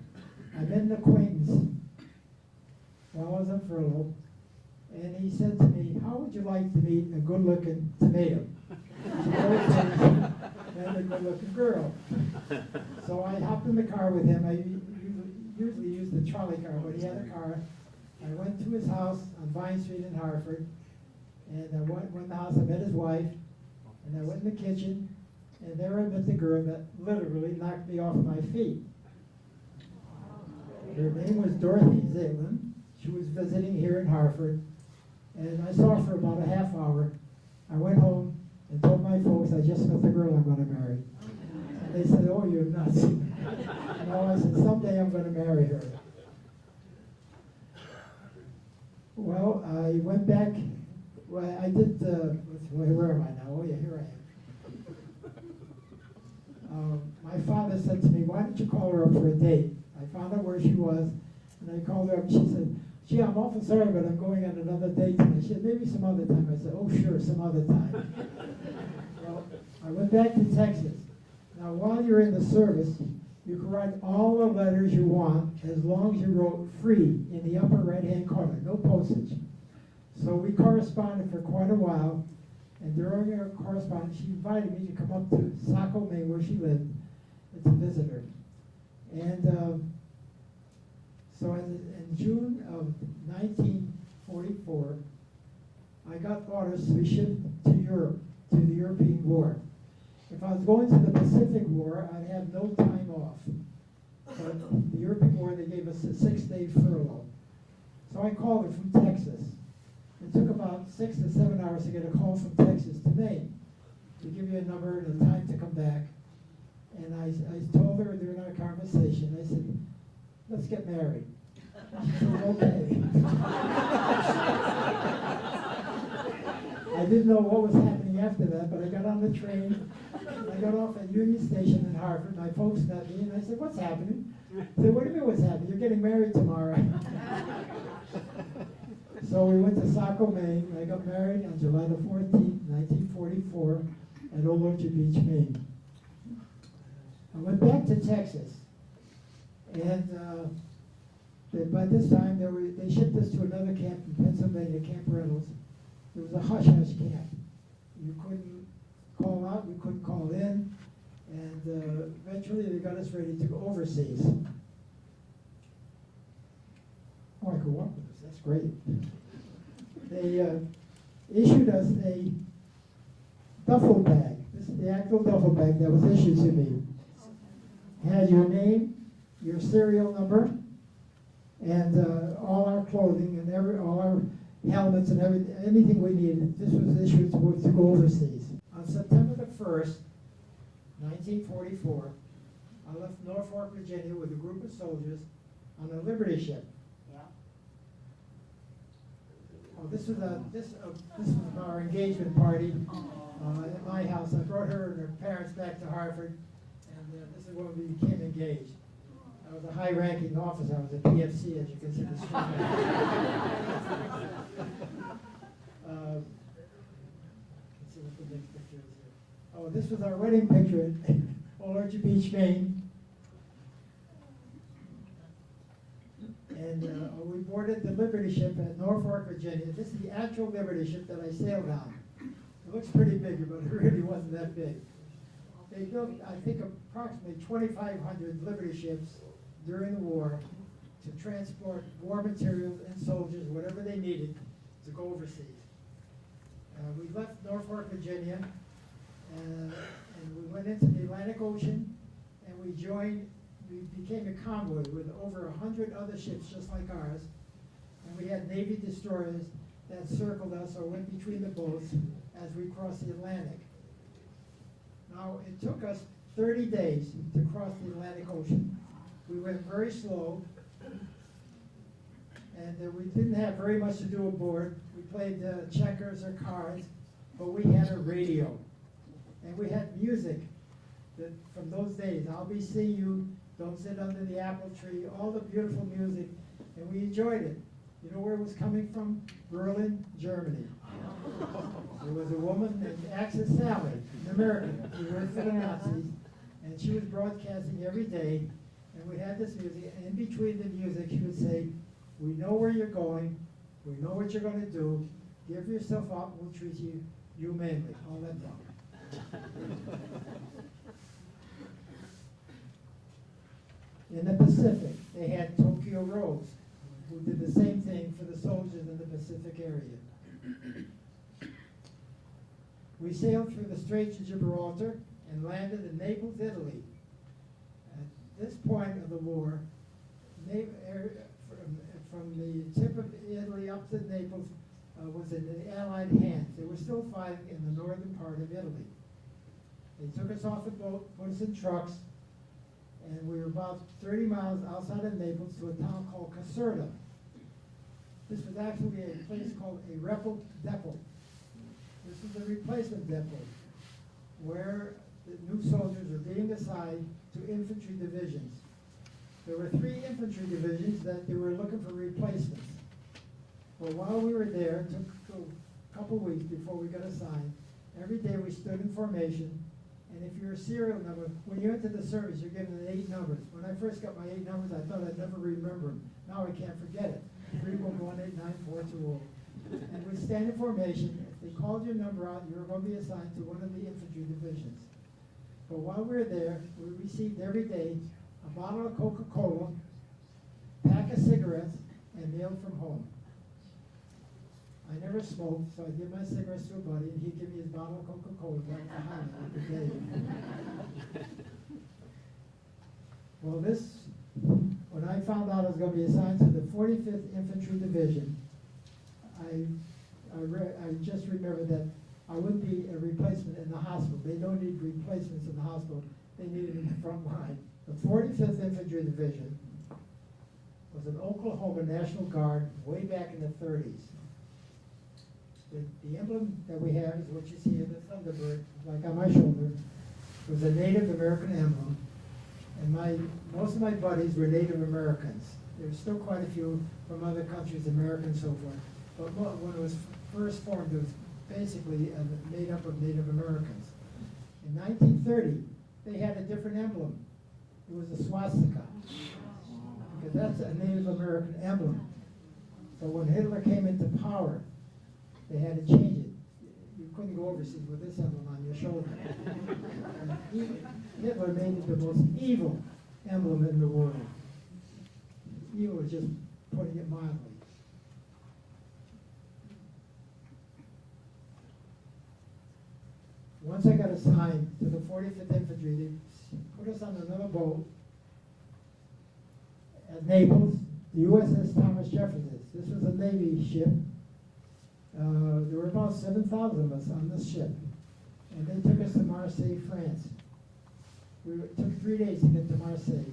Speaker 3: I met an acquaintance while I was on furlough, and he said to me, "How would you like to meet a good-looking tomato?" And a good-looking girl. So I hopped in the car with him. I usually use the trolley car, but he had a car. I went to his house on Vine Street in Hartford, and I went in the house. I met his wife, and I went in the kitchen, and there I met the girl that literally knocked me off my feet. Her name was Dorothy Zalin. She was visiting here in Hartford, and I saw her for about a half hour. I went home and told my folks I just met the girl I'm going to marry. And they said, "Oh, you're nuts." No, I said, "Someday I'm going to marry her." Well, I went back. Well, I did. Where am I now? Oh, yeah, here I am. My father said to me, "Why don't you call her up for a date?" I found out where she was, and I called her up. She said, "Gee, I'm awful sorry, but I'm going on another date tonight." She said, "Maybe some other time." I said, "Oh, sure, some other time." Well, I went back to Texas. Now, while you're in the service, you can write all the letters you want as long as you wrote "free" in the upper right-hand corner, no postage. So we corresponded for quite a while, and during our correspondence, she invited me to come up to Saco, Maine, where she lived, to visit her. And so in June of 1945, 1944, I got orders to be shipped to Europe, to the European War. If I was going to the Pacific War, I'd have no time off. But the European War, they gave us a 6-day furlough. So I called her from Texas. It took about 6 to 7 hours to get a call from Texas to Maine, to give you a number and a time to come back. And I told her during our conversation, I said, let's get married. She said, okay. I didn't know what was happening after that, but I got on the train. I got off at Union Station in Hartford. My folks met me, and I said, what's happening? They said, what do you mean what's happening? You're getting married tomorrow. So we went to Saco, Maine. I got married on July the 14th, 1944, at Old Orchard Beach, Maine. I went back to Texas, and by this time they shipped us to another camp in Pennsylvania, Camp Reynolds. It was a hush-hush camp. You couldn't call out, you couldn't call in, and eventually they got us ready to go overseas. Oh, I could walk with this, that's great. They issued us a duffel bag. This is the actual duffel bag that was issued to me. Had your name, your serial number, and all our clothing and all our helmets and anything we needed. This was issued to go overseas. On September the 1st, 1944, I left Norfolk, Virginia with a group of soldiers on a Liberty ship.
Speaker 2: Yeah.
Speaker 3: Oh, this was our engagement party at my house. I brought her and her parents back to Hartford, and this is when we became engaged. I was a high-ranking officer. I was a PFC, as you can see. Let's see what the next picture is here. Oh, this was our wedding picture at Old Orchard Beach, Maine. And we boarded the Liberty ship at Norfolk, Virginia. This is the actual Liberty ship that I sailed on. It looks pretty big, but it really wasn't that big. They built, I think, approximately 2,500 Liberty ships during the war to transport war materials and soldiers, whatever they needed, to go overseas. We left Norfolk, Virginia, and we went into the Atlantic Ocean, and we became a convoy with over 100 other ships just like ours, and we had Navy destroyers that circled us or went between the boats as we crossed the Atlantic. Now, it took us 30 days to cross the Atlantic Ocean. We went very slow, and we didn't have very much to do aboard. We played checkers or cards, but we had a radio. And we had music from those days. I'll Be Seeing You, Don't Sit Under the Apple Tree, all the beautiful music, and we enjoyed it. You know where it was coming from? Berlin, Germany. There was a woman named Axis Sally, an American, who worked for the Nazis, and she was broadcasting every day, and we had this music, and in between the music, she would say, we know where you're going, we know what you're going to do, give yourself up, we'll treat you humanely, all that talk. In the Pacific, they had Tokyo Rose, who did the same thing for the soldiers in the Pacific area. We sailed through the Straits of Gibraltar and landed in Naples, Italy. At this point of the war, from the tip of Italy up to Naples was in the Allied hands. They were still fighting in the northern part of Italy. They took us off the boat, put us in trucks, and we were about 30 miles outside of Naples to a town called Caserta. This was actually a place called a Repo Depot. This is a replacement depot where the new soldiers were being assigned to infantry divisions. There were 3 infantry divisions that they were looking for replacements. But while we were there, it took a couple weeks before we got assigned. Every day we stood in formation, and if you're a serial number, when you enter the service, you're given 8 numbers. When I first got my 8 numbers, I thought I'd never remember them. Now I can't forget it. 3, 1, 8, 9, 4, 2, 0. And we stand in formation. If they called your number out, you were going to be assigned to one of the infantry divisions. But while we were there, we received every day a bottle of Coca-Cola, pack of cigarettes, and mail from home. I never smoked, so I give my cigarettes to a buddy, and he'd give me his bottle of Coca-Cola back to Holland every day. Well, when I found out I was going to be assigned to the 45th Infantry Division, I just remembered that I would be a replacement in the hospital. They don't need replacements in the hospital. They need it in the front line. The 45th Infantry Division was an Oklahoma National Guard way back in the 30s. The emblem that we have is what you see in the Thunderbird, like on my shoulder, was a Native American emblem. And most of my buddies were Native Americans. There were still quite a few from other countries, Americans and so forth. But when it was first formed, it was basically made up of Native Americans. In 1930, they had a different emblem. It was a swastika, because that's a Native American emblem. So when Hitler came into power, they had to change it. You couldn't go overseas with this emblem on your shoulder. Hitler made it the most evil emblem in the world. Evil is just putting it mildly. Once I got assigned to the 45th Infantry, they put us on another boat at Naples, the USS Thomas Jefferson. This was a Navy ship. There were about 7,000 of us on this ship. And they took us to Marseille, France. It took 3 days to get to Marseille.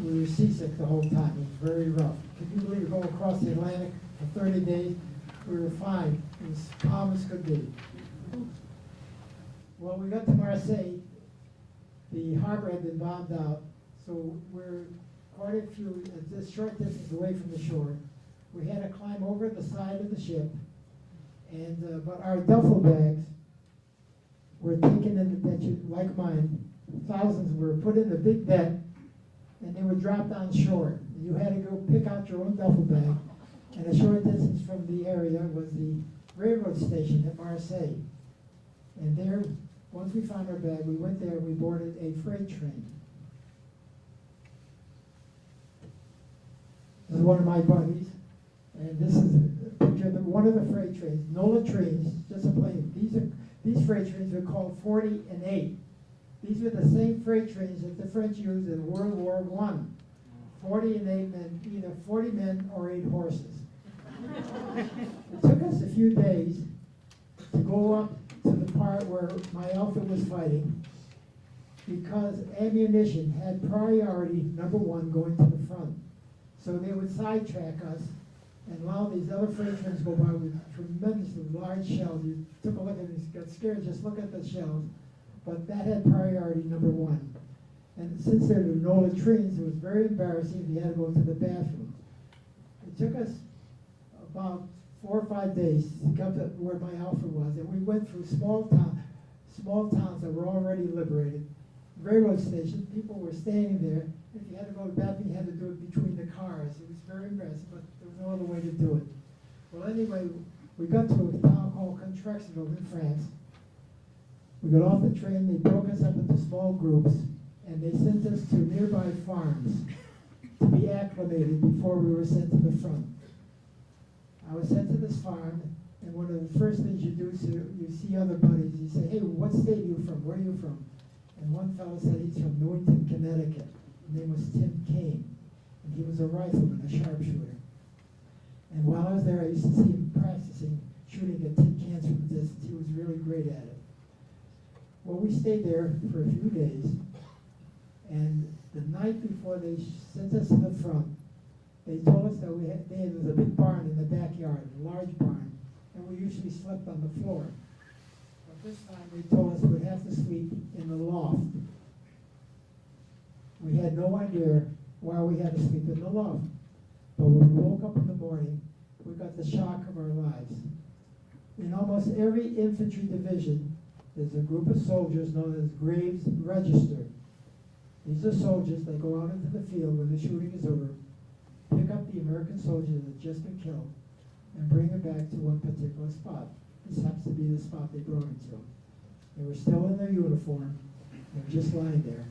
Speaker 3: We were seasick the whole time. It was very rough. Could you believe going across the Atlantic for 30 days? We were fine. It was calm as could be. Well, we got to Marseille. The harbor had been bombed out, so we're quite a few, a short distance away from the shore. We had to climb over the side of the ship, and but our duffel bags were taken in the ditch, like mine. Thousands were put in the big deck, and they were dropped on shore. You had to go pick out your own duffel bag, and a short distance from the area was the railroad station at Marseille. And there, once we found our bag, we went there and we boarded a freight train. This is one of my buddies, and this is a picture of one of the freight trains, NOLA trains, just a plane. These freight trains were called 40 and 8. These were the same freight trains that the French used in World War I. 40 and 8 meant either 40 men or 8 horses. It took us a few days to go up to the part where my outfit was fighting, because ammunition had priority number 1 going to the front. So they would sidetrack us and allow these other freight trains to go by with tremendously large shells. You took a look at it and got scared just look at the shells. But that had priority number 1. And since there were no latrines, it was very embarrassing if you had to go to the bathroom. It took us about 4 or 5 days to get to where my outfit was, and we went through small towns that were already liberated. Railroad station, people were standing there. If you had to go to the bathroom, you had to do it between the cars. It was very embarrassing, but there was no other way to do it. Well, anyway, we got to a town called Contrexeville in France. We got off the train, they broke us up into small groups, and they sent us to nearby farms to be acclimated before we were sent to the front. I was sent to this farm, and one of the first things you do is you see other buddies. You say, hey, what state are you from? Where are you from? And one fellow said he's from Newington, Connecticut. His name was Tim Kane, and he was a rifleman, a sharpshooter. And while I was there, I used to see him practicing shooting at tin cans from a distance. He was really great at it. Well, we stayed there for a few days, and the night before they sent us to the front, they told us that there was a big barn in the backyard, a large barn, and we usually slept on the floor. But this time they told us we'd have to sleep in the loft. We had no idea why we had to sleep in the loft. But when we woke up in the morning, we got the shock of our lives. In almost every infantry division, there's a group of soldiers known as Graves Register. These are soldiers that go out into the field when the shooting is over, pick up the American soldiers that have just been killed, and bring them back to one particular spot. This happens to be the spot they brought them to. They were still in their uniform. They were just lying there.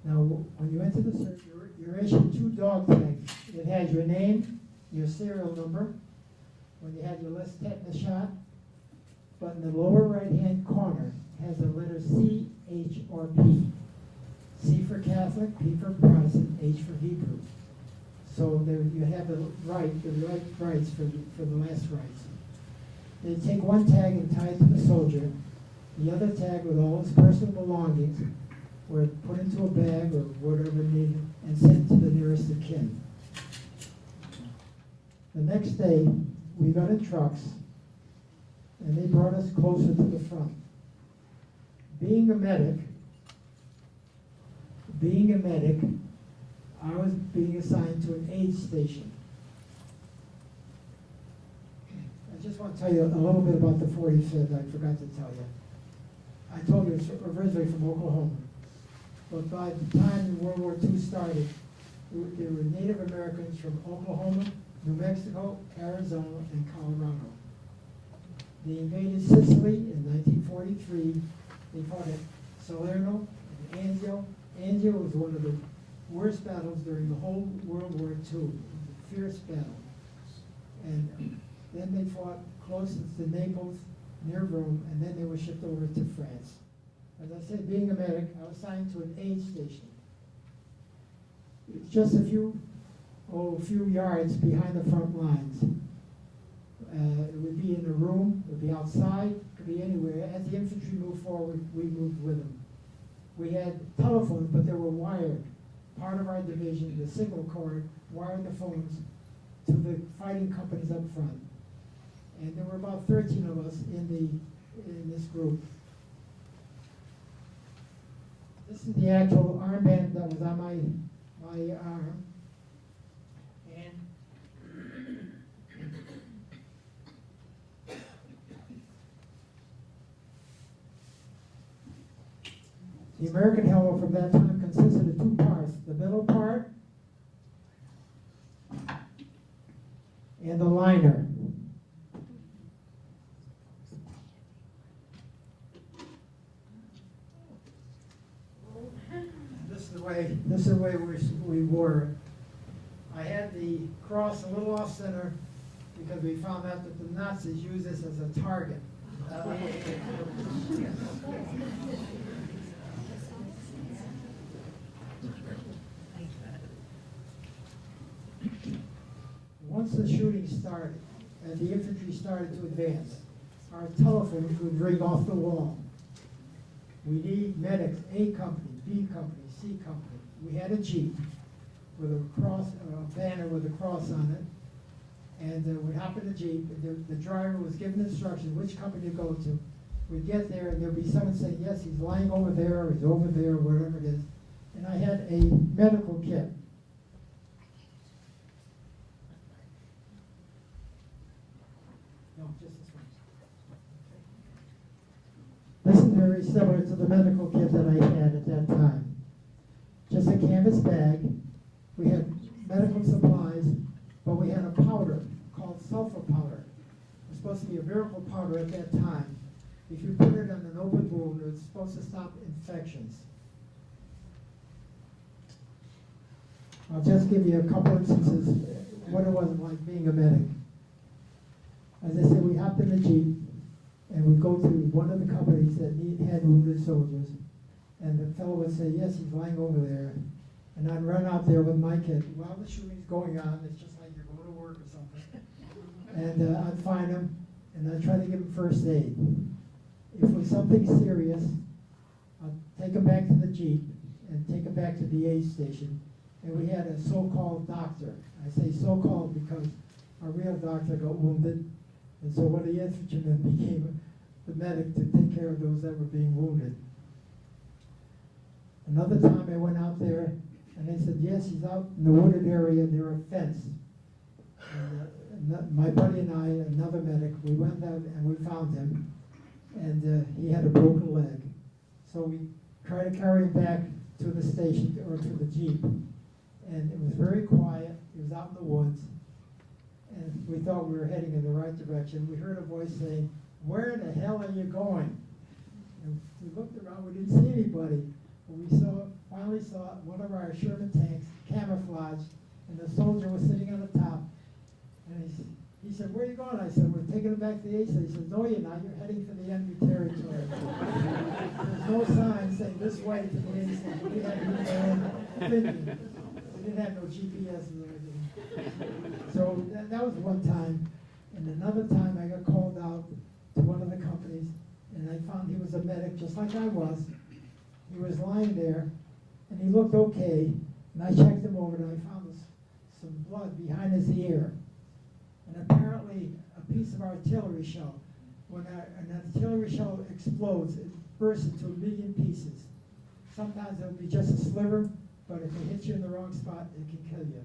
Speaker 3: Now, when you enter the search, you're issued 2 dog tags. It has your name, your serial number, when you had your list tetanus shot, but in the lower right-hand corner has the letter C, H, or P. C for Catholic, P for Protestant, H for Hebrew. So there you have the right rights for the last rites. They take one tag and tie it to the soldier. The other tag with all his personal belongings were put into a bag or whatever needed and sent to the nearest of kin. The next day, we got in trucks and they brought us closer to the front. Being a medic, I was being assigned to an aid station. I just want to tell you a little bit about the 45th. I forgot to tell you. I told you it's originally from Oklahoma. But by the time World War II started, there were Native Americans from Oklahoma, New Mexico, Arizona, and Colorado. They invaded Sicily in 1943. They fought at Salerno and Anzio. Anzio was one of the worst battles during the whole World War II. It was a fierce battle. And then they fought close to Naples, near Rome, and then they were shipped over to France. As I said, being a medic, I was assigned to an aid station. It's just a few yards behind the front lines. It would be in a room, it would be outside, it could be anywhere. As the infantry moved forward, we moved with them. We had telephones, but they were wired. Part of our division, the signal corps, wired the phones to the fighting companies up front. And there were about 13 of us in this group. This is the actual armband that was on my arm. And the American helmet from that time consisted of two parts, the middle part and the liner. This is the way we wore it. I had the cross a little off center because we found out that the Nazis used this as a target. Once the shooting started and the infantry started to advance, our telephones would ring off the wall. We need medics, A company, B company, C company. We had a Jeep with a cross, a banner with a cross on it, and we'd hop in the Jeep, and the driver was given instructions which company to go to. We'd get there, and there'd be someone saying, yes, he's lying over there, or he's over there, whatever it is. And I had a medical kit. No, just this one. This is very similar to the medical kit that I had at that time. Just a canvas bag. We had medical supplies, but we had a powder called sulfur powder. It was supposed to be a miracle powder at that time. If you put it on an open wound, it was supposed to stop infections. I'll just give you a couple instances what it was like being a medic. As I said, we hopped in the Jeep, and we go to one of the companies that had wounded soldiers, and the fellow would say, yes, he's lying over there. And I'd run out there with my kit. While the shooting's going on, it's just like you're going to work or something. And I'd find him, and I'd try to give him first aid. If it was something serious, I'd take him back to the Jeep and take him back to the aid station. And we had a so-called doctor. I say so-called because our real doctor got wounded. And so one of the infantrymen became the medic to take care of those that were being wounded. Another time I went out there, and they said, yes, he's out in the wooded area near a fence. And my buddy and I, another medic, we went out and we found him, and he had a broken leg. So we tried to carry him back to the station, or to the Jeep. And it was very quiet. He was out in the woods. And we thought we were heading in the right direction. We heard a voice saying, where the hell are you going? And we looked around, we didn't see anybody. But we finally saw one of our Sherman tanks camouflaged, and the soldier was sitting on the top. And He said, where are you going? I said, we're taking him back to the ace. He said, no, you're not. You're heading for the enemy territory. There's no sign saying this way to the ace. We had no thinking. We didn't have no GPS or anything. So that was one time. And another time I got called out to one of the companies, and I found he was a medic just like I was. He was lying there, and he looked okay. And I checked him over, and I found some blood behind his ear. And apparently a piece of artillery shell. When an artillery shell explodes, it bursts into a million pieces. Sometimes it'll be just a sliver, but if it hits you in the wrong spot, it can kill you.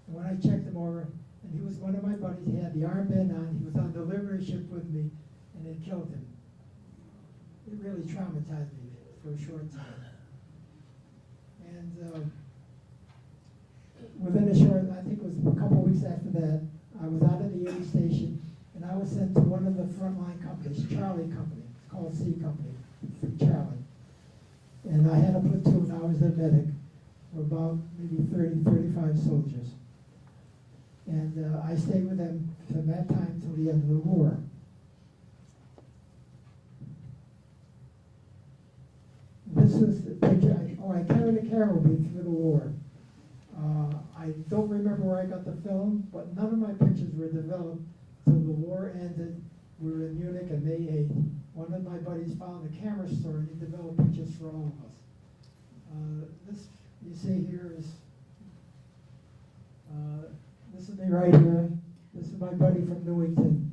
Speaker 3: And when I checked him over, and he was one of my buddies, he had the armband on, he was on delivery ship with me, and it killed him. It really traumatized me for a short time. And within a short, I think it was a couple of weeks after that, I was out of the air station, and I was sent to one of the frontline companies, Charlie Company. It's called C Company, for Charlie. And I had a platoon, I was their medic, for about maybe 30, 35 soldiers. And I stayed with them from that time till the end of the war. This is the picture. I carried a camera with me through the war. I don't remember where I got the film, but none of my pictures were developed till the war ended. We were in Munich on May 8th. One of my buddies found a camera store and he developed pictures for all of us. This you see here is, this is me right here. This is my buddy from Newington.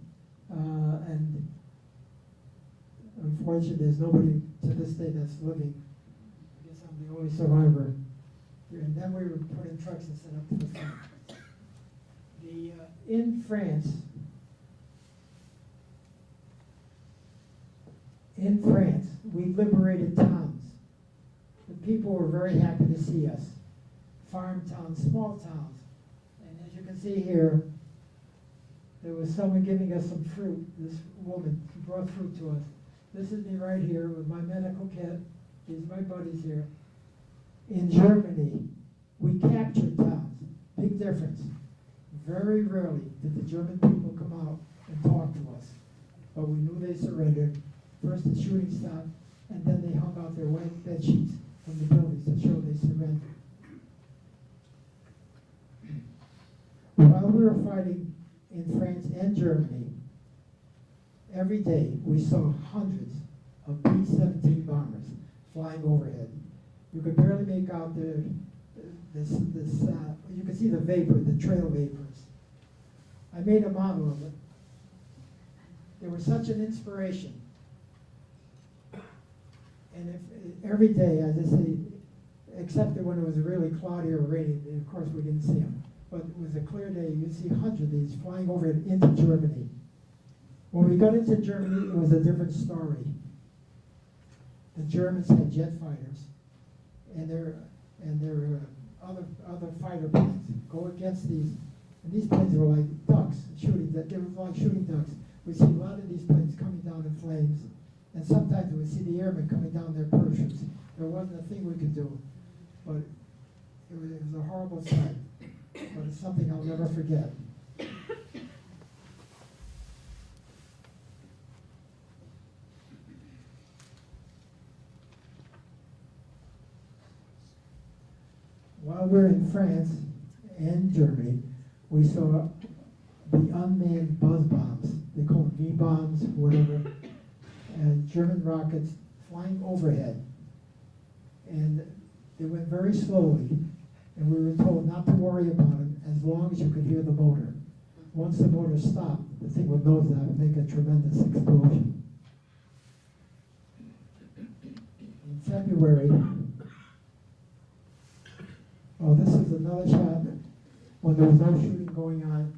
Speaker 3: And unfortunately, there's nobody to this day that's living. I guess I'm the only survivor. And then we were put in trucks and sent up to the front. In France, we liberated towns. The people were very happy to see us. Farm towns, small towns. And as you can see here, there was someone giving us some fruit. This woman brought fruit to us. This is me right here with my medical kit. These are my buddies here. In Germany, we captured towns. Big difference. Very rarely did the German people come out and talk to us. But we knew they surrendered. First the shooting stopped, and then they hung out their white bed sheets from the buildings to show they surrendered. While we were fighting in France and Germany, every day we saw hundreds of B-17 bombers flying overhead. You could barely make out you could see the vapor, the trail vapors. I made a model of it. They were such an inspiration. And if every day, as I say, except when it was really cloudy or rainy, and of course we didn't see them. But it was a clear day, you'd see hundreds of these flying over into Germany. When we got into Germany, it was a different story. The Germans had jet fighters, and their other fighter planes go against these, and these planes were like ducks shooting. They were like shooting ducks. We see a lot of these planes coming down in flames, and sometimes we see the airmen coming down their parachutes. There wasn't a thing we could do, but it was a horrible sight. But it's something I'll never forget. While we're in France and Germany, we saw the unmanned buzz bombs. They call them V-bombs, whatever, and German rockets flying overhead. And they went very slowly, and we were told not to worry about them as long as you could hear the motor. Once the motor stopped, the thing would nosedive and make a tremendous explosion. In February, this is another shot when there was no shooting going on.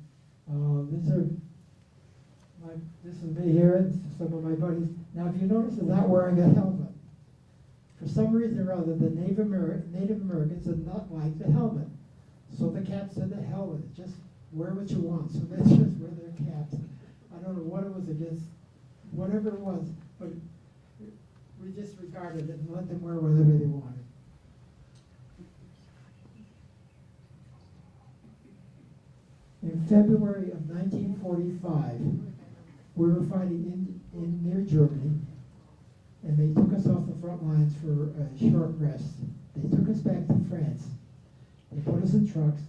Speaker 3: This is me here and some of my buddies. Now, if you notice, they're not wearing a helmet. For some reason or other, the Native Americans did not like the helmet. So the caps said, the hell with it, just wear what you want. So they just wear their caps. I don't know what it was against, whatever it was, but we just disregarded it and let them wear whatever they wanted. In February of 1945, we were fighting in near Germany, and they took us off the front lines for a short rest. They took us back to France. They put us in trucks,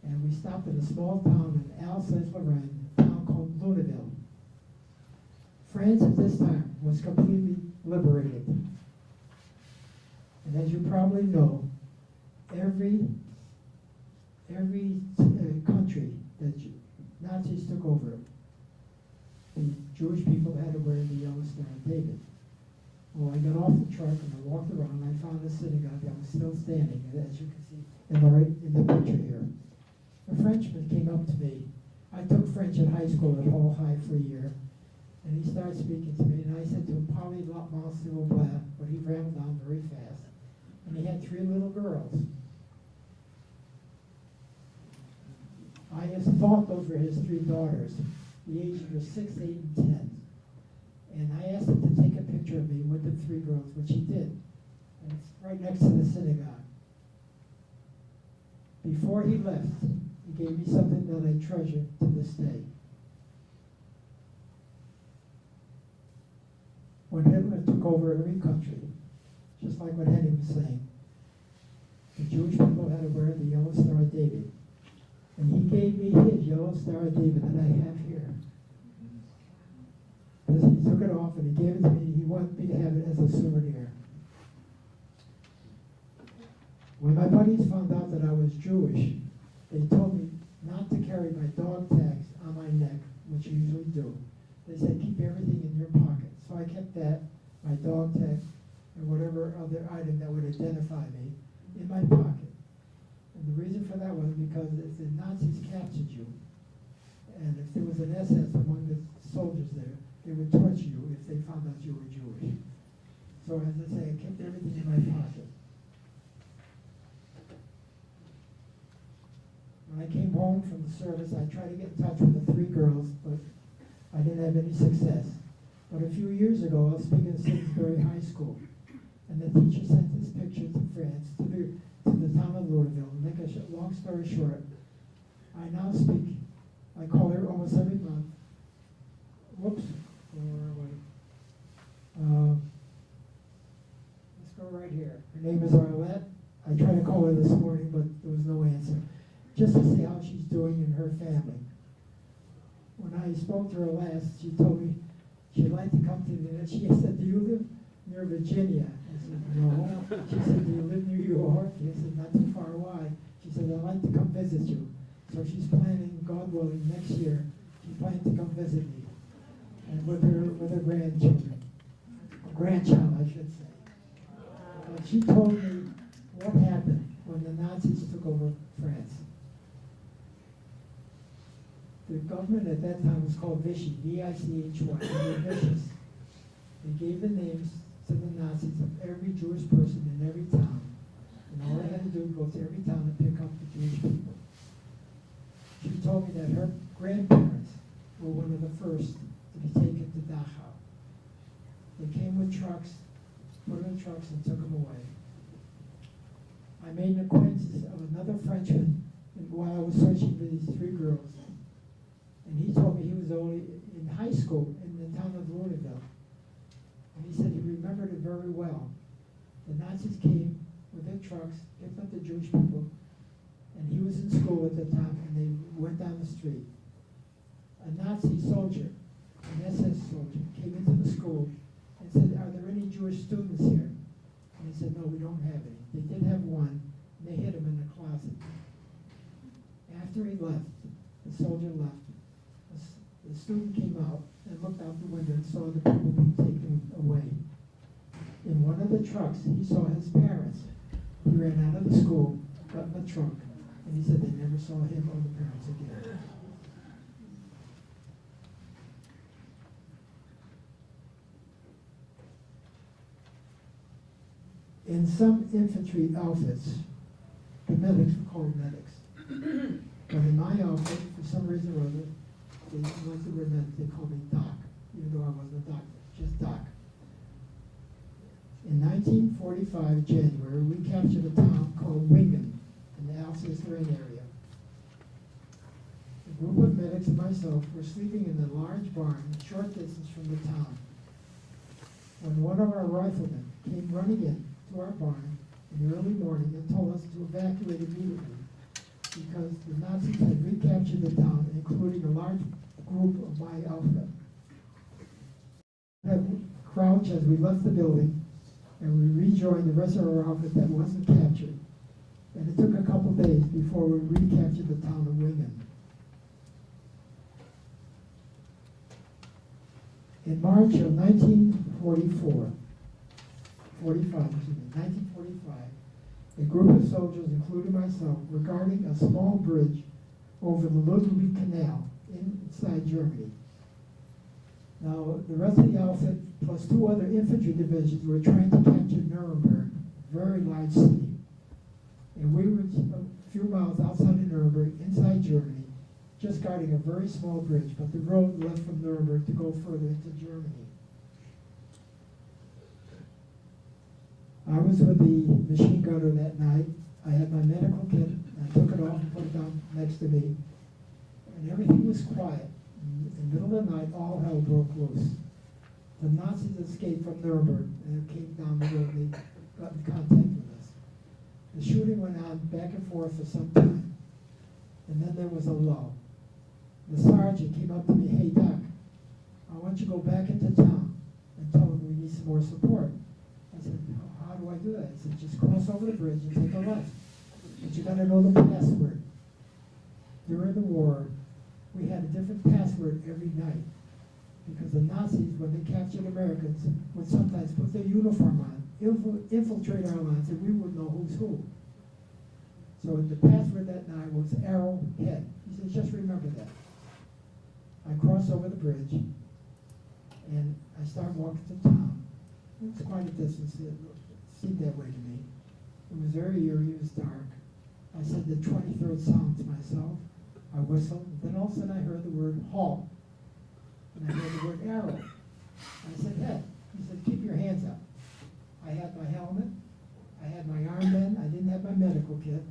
Speaker 3: and we stopped in a small town in Alsace-Lorraine, a town called Luneville. France at this time was completely liberated. And as you probably know, every country that Nazis took over, the Jewish people had to wear the yellow Star of David. Well, I got off the truck and I walked around and I found a synagogue that was still standing, as you can see in the picture here. A Frenchman came up to me. I took French at high school at Hall High for a year, and he started speaking to me, and I said to him, "Parlez lentement, s'il vous plaît," but he rambled on very fast. And he had 3 little girls. I just thought those were his 3 daughters. The ages were 6, 8, and 10. And I asked him to take a picture of me with the 3 girls, which he did. And it's right next to the synagogue. Before he left, he gave me something that I treasure to this day. When Hitler took over every country, just like what Henny was saying, the Jewish people had to wear the yellow Star of David. And he gave me his yellow Star of David that I have here. Because he took it off and he gave it to me. He wanted me to have it as a souvenir. When my buddies found out that I was Jewish, they told me not to carry my dog tags on my neck, which you usually do. They said, keep everything in your pocket. So I kept that, my dog tag, and whatever other item that would identify me in my pocket. And the reason for that was because if the Nazis captured you, and if there was an SS among the soldiers there, they would torture you if they found out you were Jewish. So as I say, I kept everything in my pocket. When I came home from the service, I tried to get in touch with the 3 girls, but I didn't have any success. But a few years ago, I was speaking at Simsbury High School, and the teacher sent this picture to France, to the town of Louisville. To make a long story short, I now speak, I call her almost every month. Whoops, where are we? Let's go right here. Her name is Arlette. I tried to call her this morning, but there was no answer. Just to see how she's doing in her family. When I spoke to her last, she told me she'd like to come to the, she said, do you live near Virginia? I said, no. She said, do you live near New York? I said, not too far. Why? She said, I'd like to come visit you. So she's planning, God willing, next year, she's planning to come visit me. And with her grandchildren. Grandchild, I should say. She told me what happened when the Nazis took over France. The government at that time was called Vichy, V-I-C-H-Y. They were vicious. They gave the names to the Nazis of every Jewish person in every town. And all they had to do was go to every town and pick up the Jewish people. She told me that her grandparents were one of the first to be taken to Dachau. They came with trucks, put them in trucks, and took them away. I made an acquaintance of another Frenchman while I was searching for these 3 girls. And he told me he was only in high school in the town of Louisville. And he said he remembered it very well. The Nazis came with their trucks, picked up the Jewish people, and he was in school at the time, and they went down the street. A Nazi soldier, an SS soldier, came into the school and said, are there any Jewish students here? And he said, no, we don't have any. They did have one, and they hid him in the closet. After he left, the soldier left, the student came out and looked out the window and saw the people being taken away. In one of the trucks, he saw his parents. He ran out of the school, got in the trunk, and he said they never saw him or the parents again. In some infantry outfits, the medics were called medics. But in my outfit, for some reason or other, they went to where they called me Doc, even though I wasn't a doctor, just Doc. In 1945, January, we captured a town called Wingham in the Alsace-Lorraine area. A group of Felix and myself were sleeping in a large barn a short distance from the town when one of our riflemen came running in to our barn in the early morning and told us to evacuate immediately because the Nazis had recaptured the town, including a large group of my outfit. We had crouched as we left the building, and we rejoined the rest of our outfit that wasn't captured. And it took a couple days before we recaptured the town of Wingen. In March of 1945, a group of soldiers, including myself, were guarding a small bridge over the Ludwig Canal inside Germany. Now, the rest of the outfit, plus 2 other infantry divisions, were trying to capture Nuremberg, a very large city. And we were a few miles outside of Nuremberg, inside Germany, just guarding a very small bridge, but the road led from Nuremberg to go further into Germany. I was with the machine gunner that night. I had my medical kit. I took it off and put it down next to me. And everything was quiet. In the middle of the night, all hell broke loose. The Nazis escaped from Nuremberg and came down the road and they got in contact with us. The shooting went on back and forth for some time. And then there was a lull. The sergeant came up to me, "Hey, Doc, I want you to go back into town and tell them we need some more support." I said, "How do I do that?" He said, "Just cross over the bridge and take a left. But you got to know the password." During the war, we had a different password every night because the Nazis, when they captured Americans, would sometimes put their uniform on, infiltrate our lines, and we wouldn't know who's who. So the password that night was Arrowhead. He said, "Just remember that." I crossed over the bridge, and I started walking to town. It was quite a distance. It seemed that way to me. It was very eerie. It was dark. I said the 23rd Psalm to myself. I whistled. And then all of a sudden I heard the word halt. And I heard the word arrow. I said, "Head." He said, "Keep your hands up." I had my helmet. I had my armband. I didn't have my medical kit.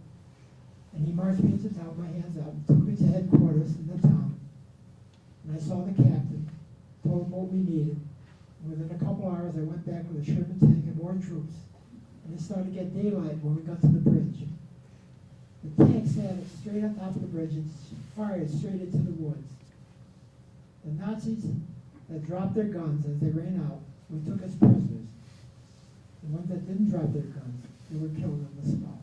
Speaker 3: And he marched me into town, my hands up, and took me to headquarters in the town. And I saw the captain, told him what we needed. And within a couple hours, I went back with a Sherman tank and more troops. And it started to get daylight when we got to the bridge. The tank sat straight on top of the bridge and fired straight into the woods. The Nazis that dropped their guns as they ran out, we took as prisoners. The ones that didn't drop their guns, they were killed on the spot.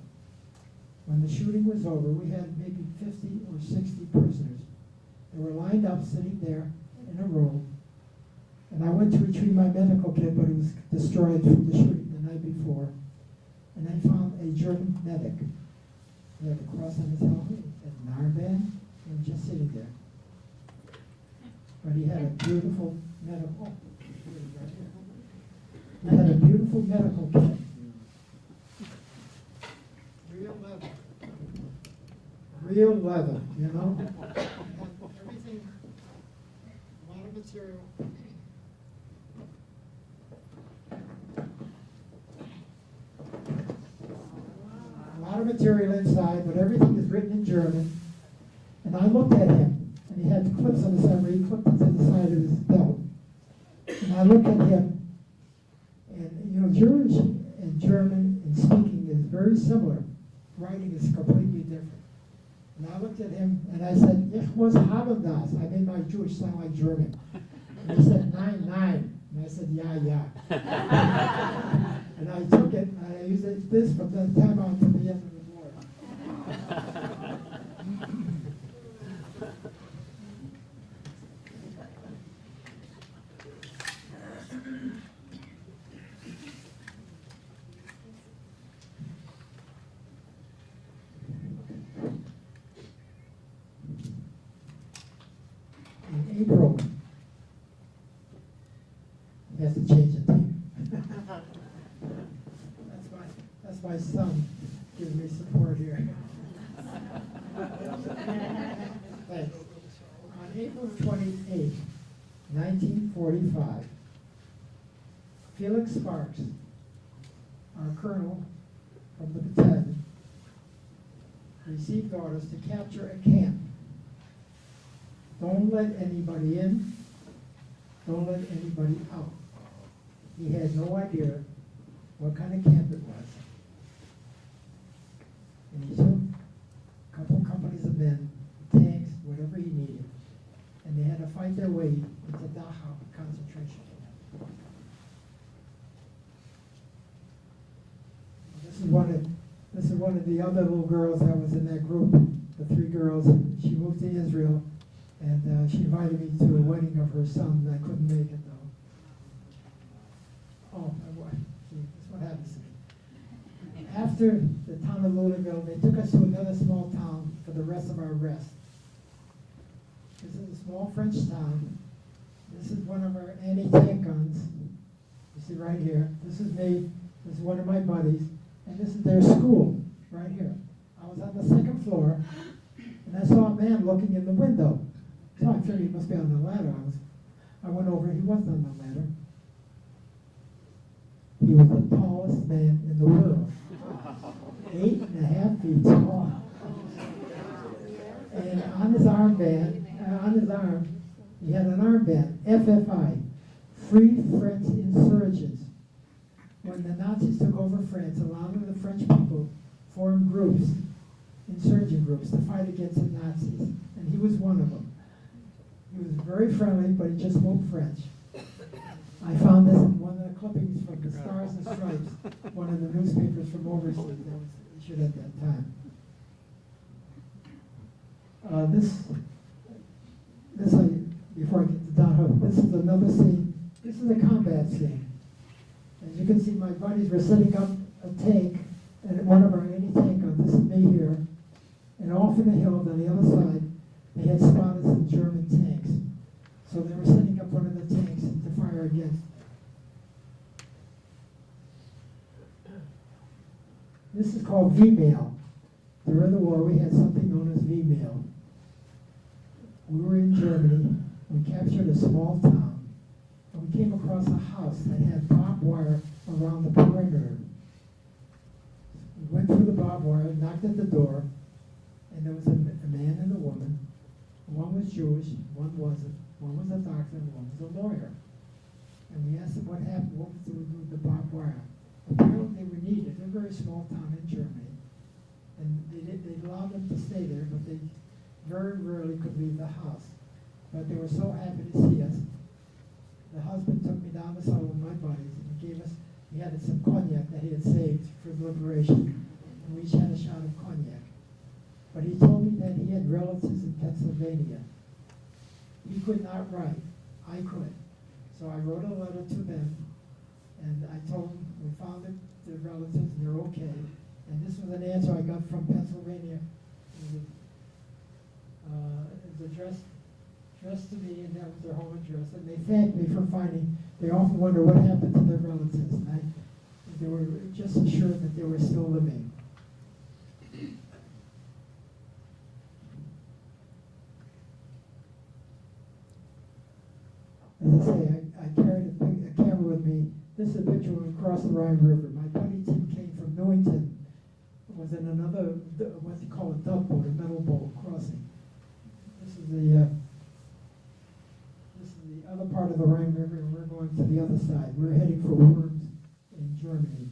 Speaker 3: When the shooting was over, we had maybe 50 or 60 prisoners. They were lined up, sitting there in a row. And I went to retrieve my medical kit, but it was destroyed from the shooting the night before. And I found a German medic. He had a cross on his helmet, had an armband, and just sitting there. But he had a beautiful medical. He had a beautiful medical kit. Real leather. Real leather, you know? Everything, a lot of material. A lot of material inside, but everything is written in German. And I looked at him, and he had clips on his arm where he clipped it to the side of his belt. And I looked at him, and you know, Jewish and German in speaking is very similar. Writing is completely different. And I looked at him, and I said, "Ich muss haben das." I made my Jewish sound like German. And he said, "Nein, nein." And I said, "Yeah, yeah." And I took it, and I used this from the time on to the end of the war. In April, he has to change the tape. That's my son giving me support here. Thanks. On April 28, 1945, Felix Sparks, our colonel from the battalion, received orders to capture a camp Don't let anybody in. Don't let anybody out. He had no idea what kind of camp it was. And he took a couple companies of men, tanks, whatever he needed, and they had to fight their way into Dachau concentration camp. This is one of the other little girls that was in that group, the 3 girls. She moved to Israel, and she invited me to a wedding of her son. I couldn't make it, though. Oh, my wife. See, that's what happens to me. After the town of Louisville, they took us to another small town for the rest of our rest. This is a small French town. This is one of our anti-tank guns. You see right here. This is me. This is one of my buddies. And this is their school, right here. I was on the 2nd floor, and I saw a man looking in the window. So I figured he must be on the ladder. I went over, he wasn't on the ladder. He was the tallest man in the world. 8.5 feet tall. And on his arm, he had an armband, FFI, Free French Insurgents. When the Nazis took over France, a lot of the French people formed groups, insurgent groups, to fight against the Nazis. And he was one of them. He was very friendly, but he just spoke French. I found this in one of the clippings from the Stars and Stripes, one of the newspapers from overseas that was issued at that time. Before I get to Don Hook, this is another scene. This is a combat scene. As you can see, my buddies were setting up a tank, and one of our anti-tank guns. This is me here. And off in the hills on the other side, they had spotted some German tanks. So they were setting up one of the tanks to fire against. This is called V-mail. During the war, we had something known as V-mail. We were in Germany. We captured a small town. And we came across a house that had barbed wire around the perimeter. We went through the barbed wire, knocked at the door, and there was a man and a woman. One was Jewish, one wasn't. One was a doctor, and one was a lawyer. And we asked them what happened, what was with the barbed wire. Apparently they were needed. They're a very small town in Germany. And they allowed them to stay there, but they very rarely could leave the house. But they were so happy to see us. The husband took me down the cellar with my buddies, and he had some cognac that he had saved for liberation. And we each had a shot of cognac. But he told me that he had relatives in Pennsylvania. He could not write. I could. So I wrote a letter to them, and I told them we found their relatives and they're okay. And this was an answer I got from Pennsylvania. It was addressed to me, and that was their home address. And they thanked me for finding. They often wonder what happened to their relatives. And they were just assured that they were still living. As I say, I carried a camera with me. This is a picture when we crossed the Rhine River. My buddy Tim came from Newington. Was in another, what they call a tugboat, a metal boat crossing. This is the other part of the Rhine River, and we're going to the other side. We're heading for Worms in Germany.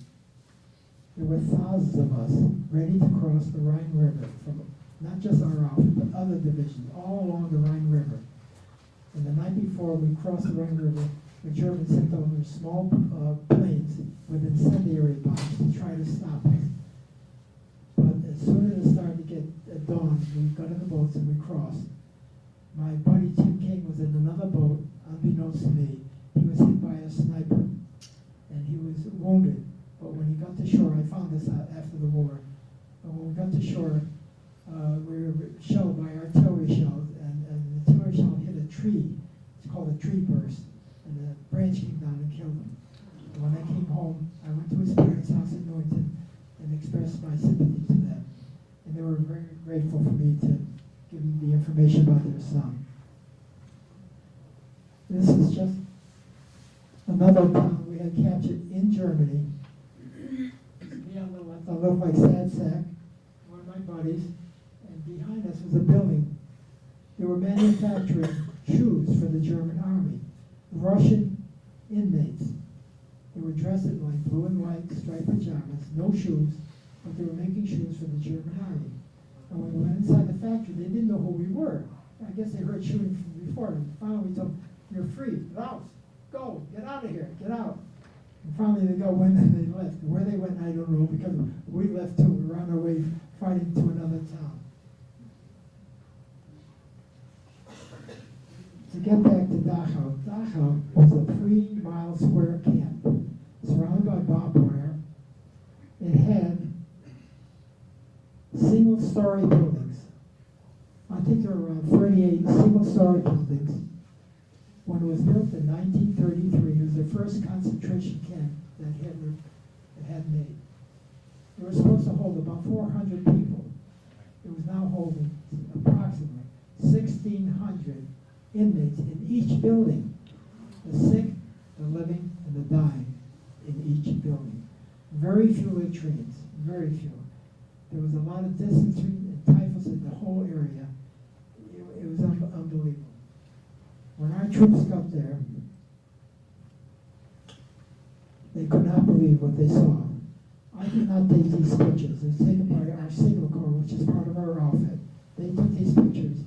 Speaker 3: There were thousands of us ready to cross the Rhine River from not just our outfit, but other divisions all along the Rhine River. And the night before we crossed the Rhine River, the Germans sent over small planes with incendiary bombs to try to stop us. But as soon as it started to get dawn, we got in the boats and we crossed. My buddy Tim King was in another boat, unbeknownst to me. He was hit by a sniper, and he was wounded. But when he got to shore, I found this out after the war. But when we got to shore, we were shelled by artillery shells, and the artillery shell hit a tree. It's called a tree burst, and the branch came down and killed him. And when I came home, I went to his parents' house in Newington and expressed my sympathy to them. And they were very grateful for me to give me the information about their son. This is just another town we had captured in Germany. Me on the left, I look like Sad Sack, one of my buddies, and behind us was a building They were manufacturing shoes for the German army. Russian inmates. They were dressed in like blue and white striped pajamas, no shoes, but they were making shoes for the German army. And when we went inside the factory, they didn't know who we were. I guess they heard shooting from before. And finally we told them, "You're free, Laos, go, get out of here, get out." And finally they go, when they left. Where they went, I don't know, because we left too. We were on our way fighting to another town. To get back to Dachau, Dachau was a 3-mile square camp surrounded by barbed wire. It had single-story buildings. I think there were around 38 single-story buildings. When it was built in 1933, it was the first concentration camp that Hitler had made. It was supposed to hold about 400 people. It was now holding approximately 1,600 inmates in each building. The sick, the living, and the dying in each building. Very few latrines, very few. There was a lot of dysentery and typhus in the whole area. It was unbelievable. When our troops got there, they could not believe what they saw. I did not take these pictures. It was taken by our signal corps, which is part of our outfit. They took these pictures,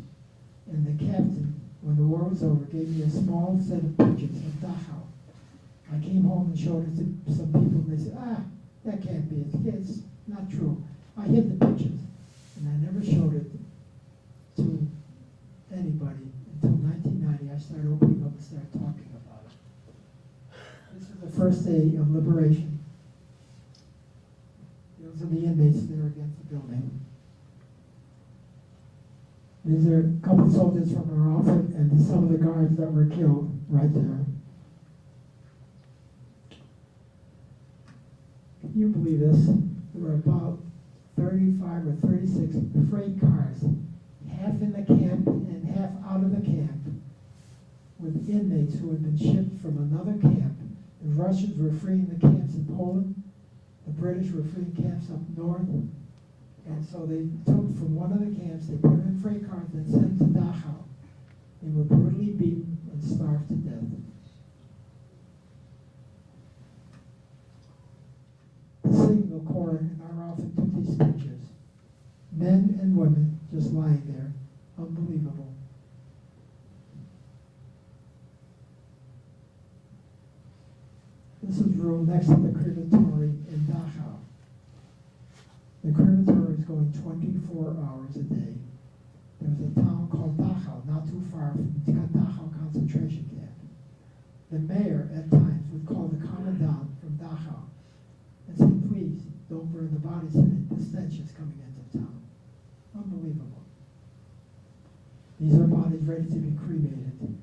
Speaker 3: and the captain, when the war was over, gave me a small set of pictures of Dachau. I came home and showed it to some people, and they said, that can't be it. It's not true. I hid the pictures, and I never showed it to anybody until 1990. I started opening up and started talking about it. This was the first day of liberation. Those are the inmates there against the building. These are a couple of soldiers from our outfit and some of the guards that were killed right there. Can you believe this? There were about 35 or 36 freight cars, half in the camp and half out of the camp, with inmates who had been shipped from another camp. The Russians were freeing the camps in Poland. The British were freeing camps up north. And so they took from one of the camps, they put them in freight cars and sent them to Dachau. They were brutally beaten and starved to death. The signal corps in our outfit took these pictures. Men and women just lying there. Unbelievable. This is room next to the crematory in Dachau. The crematory is going 24 hours a day. There was a town called Dachau, not too far from the Dachau concentration camp. The mayor, at times, would call the commandant from Dachau and say, "Please, don't burn the bodies tonight. The stench is coming into town." Unbelievable. These are bodies ready to be cremated.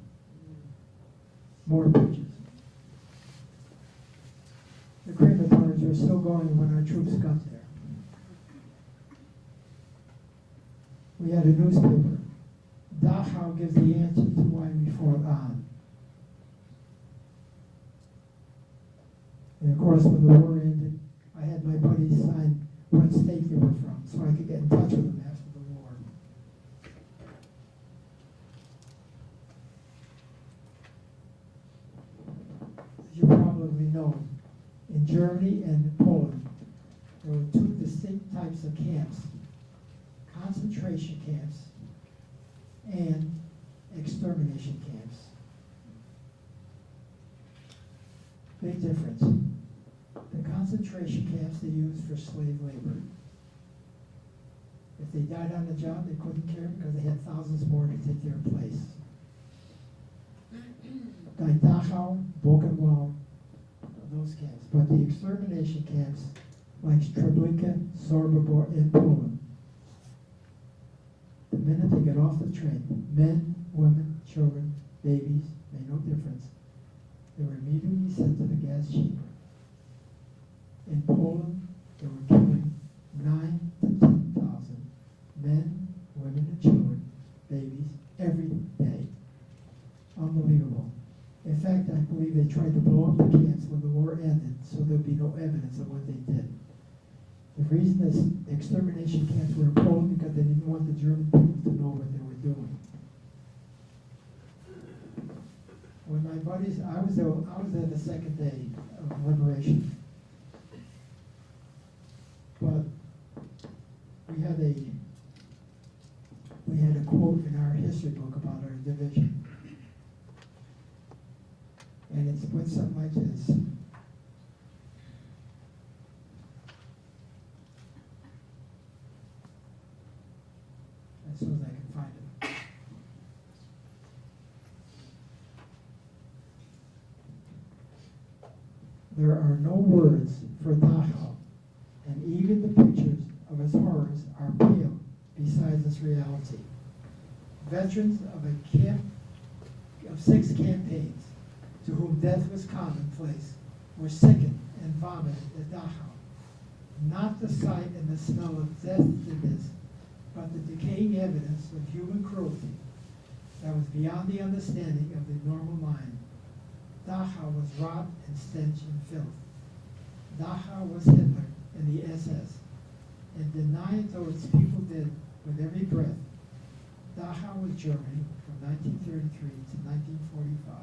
Speaker 3: More pictures. The crematories were still going when our troops got there. We had a newspaper. Dachau gives the answer to why we fought on. And of course, when the war ended, I had my buddies sign what state they were from so I could get in touch with them after the war. As you probably know, in Germany and in Poland, there were two distinct types of camps: concentration camps and extermination camps. Big difference. The concentration camps they used for slave labor. If they died on the job, they couldn't care because they had thousands more to take their place. Like Dachau, Buchenwald, those camps. But the extermination camps, like Treblinka, Sobibor in Poland, the minute they get off the train, men, women, children, babies, made no difference. They were immediately sent to the gas chamber. In Poland, they were killing 9,000 to 10,000 men, women, and children, babies, every day. Unbelievable. In fact, I believe they tried to blow up the camps when the war ended, so there'd be no evidence of what they did. The reason this extermination camps were in Poland because they didn't want the German people to know what they were doing. there the second day of liberation. But we had a quote in our history book about our division. And it went something like this. As soon as I can find it. There are no words for Dachau, and even the pictures of its horrors are pale besides its reality. Veterans of 6 campaigns, to whom death was commonplace, were sickened and vomited at Dachau. Not the sight and the smell of death did this, but the decaying evidence of human cruelty that was beyond the understanding of the normal mind. Dachau was rot and stench and filth. Dachau was Hitler and the SS, and deny it though its people did with every breath. Dachau was Germany from 1933 to 1945.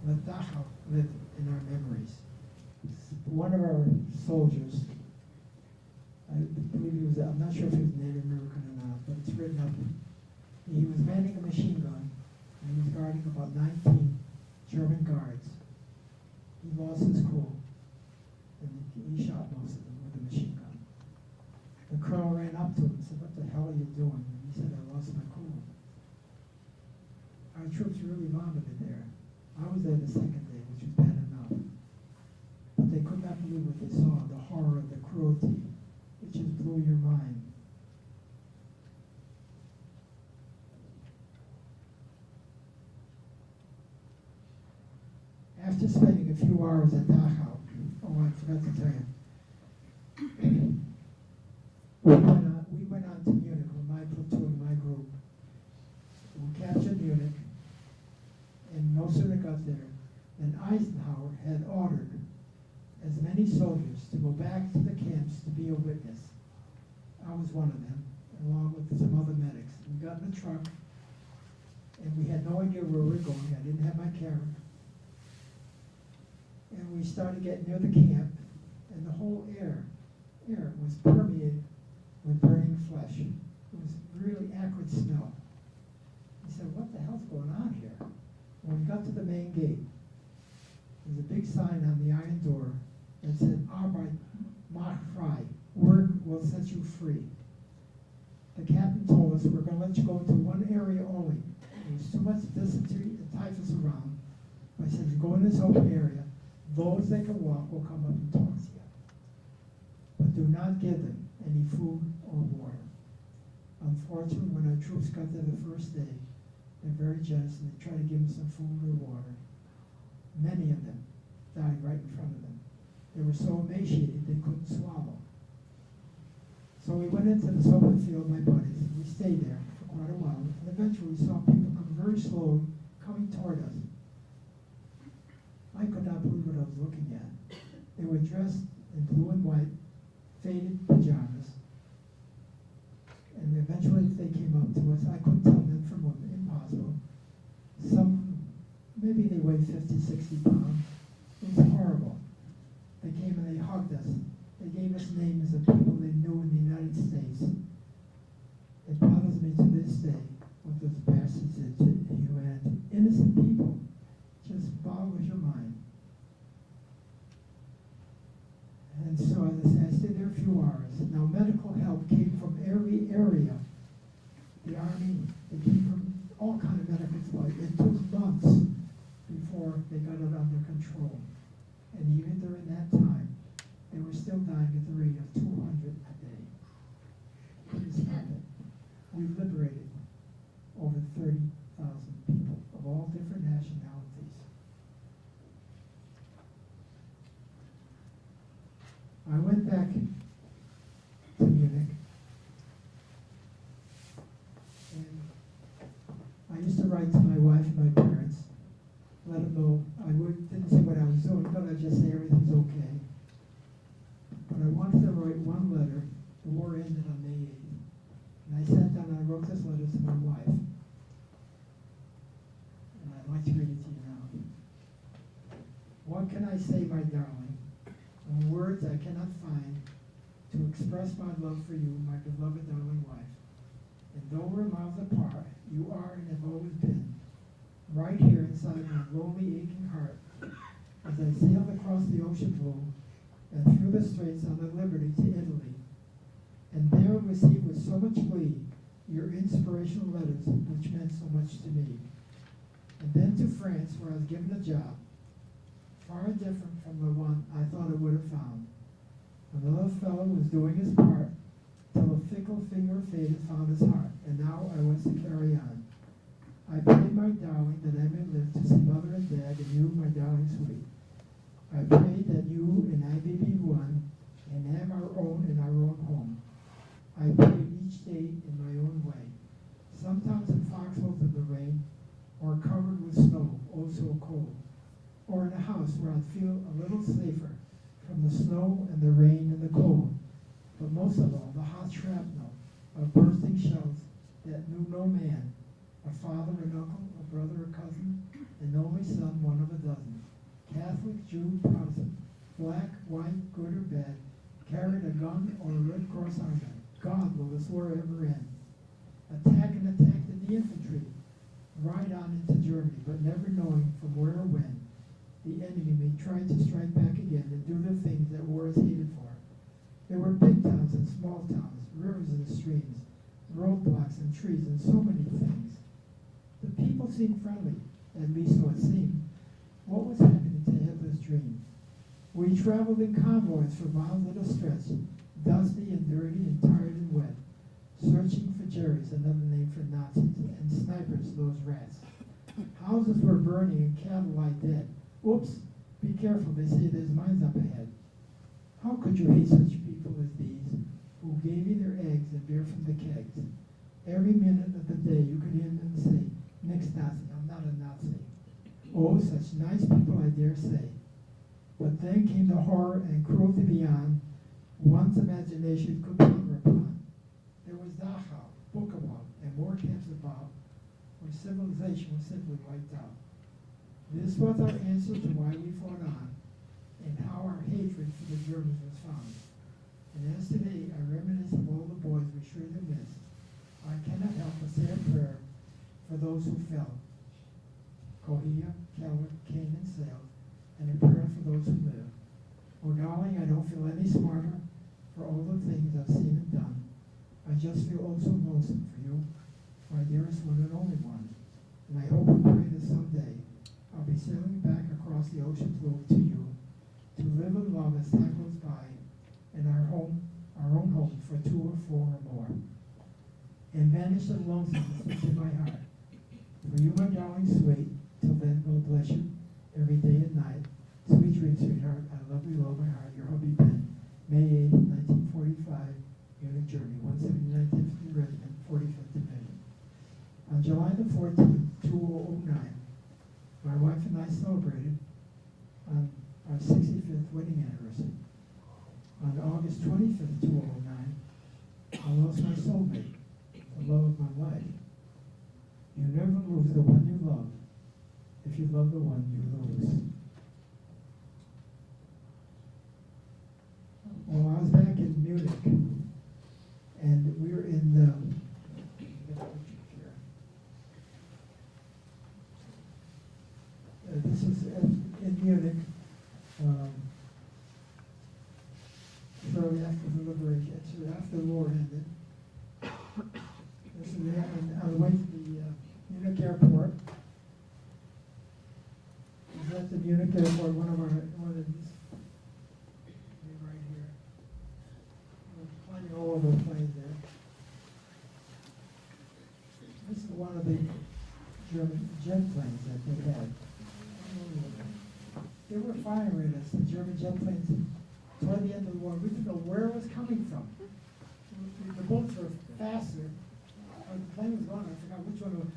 Speaker 3: Let Dachau live in our memories. One of our soldiers, I believe he was, I'm not sure if he was Native American or not, but it's written up. He was manning a machine gun, and he was guarding about 19 German guards. He lost his cool, and he shot most of them with a machine gun. The colonel ran up to him and said, "What the hell are you doing?" And he said, "I lost my cool." Our troops really vomited there. I was there the second day, which was bad enough. But they could not believe what they saw, the horror, the cruelty. It just blew your mind. After spending a few hours at Dachau, oh, I forgot to tell you, we went on to Munich with my platoon, my group. We captured Munich, and no sooner got there than Eisenhower had ordered as many soldiers to go back to the camps to be a witness. I was one of them, along with some other medics. We got in the truck, and we had no idea where we were going. I didn't have my camera. And we started getting near the camp, and the whole air was permeated with burning flesh. It was a really acrid smell. He said, "What the hell's going on here?" When we got to the main gate, there was a big sign on the iron door that said, "Arbeit macht frei," work will set you free. The captain told us, "We're going to let you go into one area only. There's too much dysentery and typhus around." I said, "You go in this open area. Those that can walk will come up and talk to you. But do not give them any food or water." Unfortunately, when our troops got there the first day, they're very generous and they tried to give them some food or water. Many of them died right in front of them. They were so emaciated they couldn't swallow. So we went into this open field, my buddies, and we stayed there for quite a while. And eventually we saw people come very slowly, coming toward us. I could not believe what I was looking at. They were dressed in blue and white, faded pajamas. And eventually they came up to us. I couldn't tell men from women, impossible. Some, maybe they weighed 50, 60 pounds. It was horrible. They came and they hugged us. They gave us names of people they knew in the United States. It bothers me to this day what those bastards did to humanity. Innocent people. Just boggles your mind. And so, as I said, I stayed there a few hours. Now, medical help came from every area. The Army, they came from all kinds of medical supplies. It took months before they got it under control. And even during that time, they were still dying at the rate of 200 a day. Couldn't stop it. We've liberated over 30,000 people of all different nationalities. I went back to Munich, and I used to write to my wife and my parents, let them know. Didn't say what I was doing, but I'd just say everything's okay. But I wanted to write one letter. The war ended on May 8th. And I sat down and I wrote this letter to my wife. And I'd like to read it to you now. my darling, and words I cannot find to express my love for you, my beloved darling wife. And though we're miles apart, you are and have always been right here inside my lonely, aching heart as I sailed across the ocean blue and through the straits on the Liberty to Italy. And there received with so much glee your inspirational letters, which meant so much to me. And then to France, where I was given a job, far different from the one I thought I would have found. Another fellow was doing his part till a fickle finger of fate had found his heart, and now I was to carry on. I pray, my darling, that I may live to see mother and dad, and you, my darling sweet. I pray that you and I may be one, and have our own in our own home. I pray each day in my own way, sometimes in foxholes in the rain, or covered with snow, oh so cold, or in a house where I'd feel a little safer from the snow and the rain and the cold, but most of all, the hot shrapnel of bursting shells that knew no man, a father, an uncle, a brother, a cousin, an only son, one of a dozen. Catholic, Jew, Protestant, black, white, good or bad, carried a gun or a Red Cross armband. God, will this war ever end? Attack and attack the infantry, ride on into Germany, but never knowing from where or when the enemy may try to strike back again and do the things that war is hated for. There were big towns and small towns, rivers and streams, roadblocks and trees, and so many things. The people seemed friendly, at least so it seemed. What was happening to Hitler's dream? We traveled in convoys for miles at a stretch, dusty and dirty and tired and wet, searching for Jerry's, another name for Nazis, and snipers, those rats. Houses were burning and cattle lie dead. Oops, be careful, they say there's mines up ahead. How could you hate such people as these, who gave you their eggs and beer from the kegs? Every minute of the day you could hear them say, "Next Nazi, I'm not a Nazi." Oh, such nice people, I dare say. But then came the horror and cruelty beyond one's imagination could ponder upon. There was Dachau, Buchenwald, and more camps about, where civilization was simply wiped out. This was our answer to why we fought on, and how our hatred for the Germans was found. And as today I reminisce of all the boys we surely missed, I cannot help but say a prayer for those who fell. Kohia, Keller, Kane, and Sale, and a prayer for those who live. Oh, darling, I don't feel any smarter for all the things I've seen and done. I just feel oh so lonesome for you, my dearest one and only one. And I hope and pray that someday I'll be sailing back across the ocean blue to you, to live and love as time goes by, in our own home for 2 or 4 or more. And vanish the lonesomeness that's in my heart. For you, my darling sweet, till then, God bless you, every day and night. Sweet dreams, sweetheart. I love you, all my heart. Your hubby Ben. May 8, 1945, Munich, Germany, 179th Infantry Regiment, 45th Division. On July the 14th, 2009, my wife and I celebrated on our 65th wedding anniversary. On August 25th, 2009, I lost my soulmate, the love of my life. You never lose the one you love. If you love the one you lose. Well, I was back in Munich, and we were in the, this was in Munich, shortly after the liberation, so after the war ended. This was on the way to the Munich airport. I was at the Munich airport, one of these, right here. We're flying all over the plane there. This is one of the German jet planes that they had. They were firing at us, the German jet planes, toward the end of the war. We didn't know where it was coming from. The bullets were faster. The plane was gone. I forgot which one.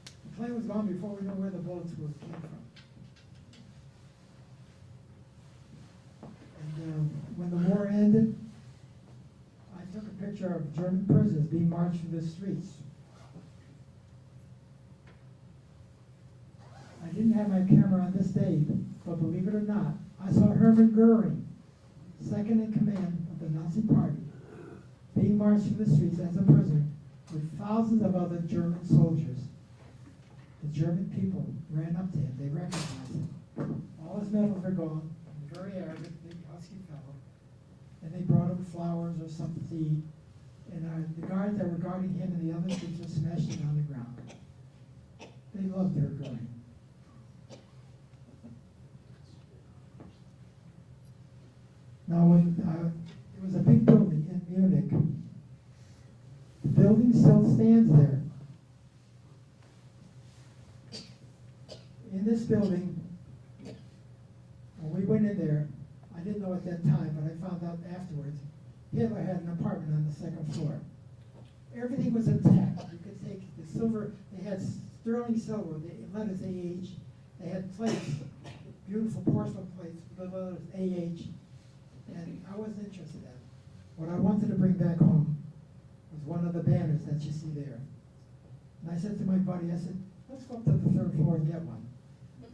Speaker 3: The plane was gone before we knew where the bullets came from. And when the war ended, I took a picture of German prisoners being marched through the streets. I didn't have my camera on this day, but believe it or not, I saw Hermann Goering, second in command of the Nazi Party, being marched through the streets as a prisoner with thousands of other German soldiers. The German people ran up to him. They recognized him. All his medals were gone. He was very arrogant, big, husky fellow. And they brought him flowers or something to eat. And the guards that were guarding him and the other troops were smashed him on the ground. They loved their Goering. Now, when it was a big building in Munich, the building still stands there. In this building, when we went in there, I didn't know at that time, but I found out afterwards, Hitler had an apartment on the second floor. Everything was intact. You could take the silver, they had sterling silver, the letters AH. They had plates, beautiful porcelain plates with the letters AH. And I wasn't interested in it. What I wanted to bring back home was one of the banners that you see there. And I said to my buddy, I said, let's go up to the third floor and get one.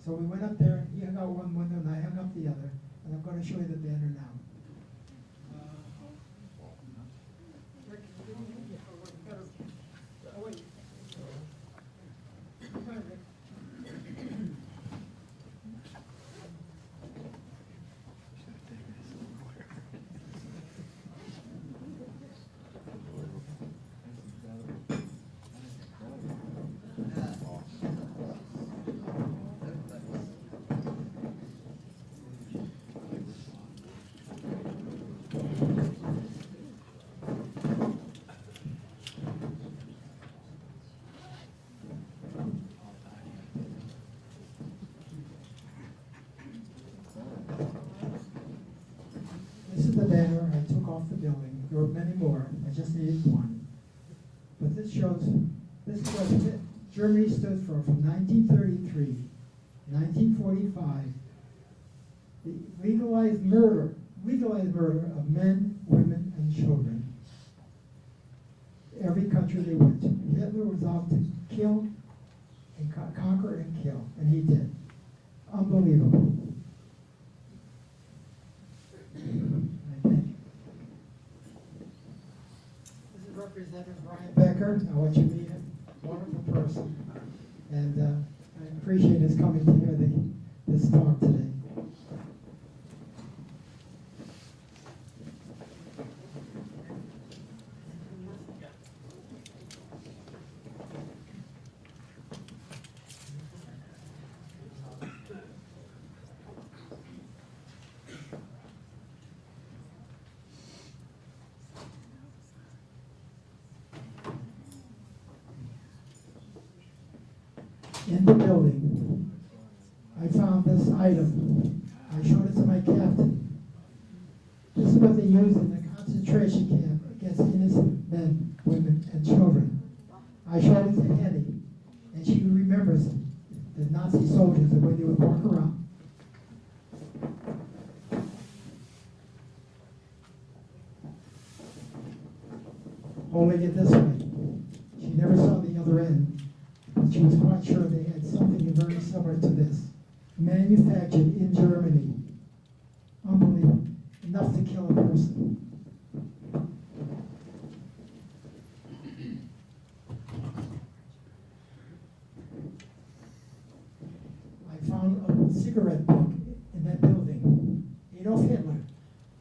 Speaker 3: So we went up there, he hung out one window and I hung up the other, and I'm going to show you the banner now. This is the banner I took off the building. There were many more. I just needed one. But this shows, this is what Germany stood for from 1933 to 1945. The legalized murder of men, women, and children. Every country they went to. Hitler was out to kill and conquer and kill, and he did. Unbelievable. This is Representative Brian Becker. I want you to meet him. Wonderful person. And I appreciate his coming to hear this talk today. In the building, I found this item. I showed it to my captain. This is what they used in the concentration camp against innocent men, women, and children. I showed it to Henny, and she remembers the Nazi soldiers, the way they would walk around. Holding it this way. She never saw the other end. She was quite sure they had something very similar to this, manufactured in Germany. Unbelievable. Enough to kill a person. I found a cigarette book in that building. Adolf Hitler.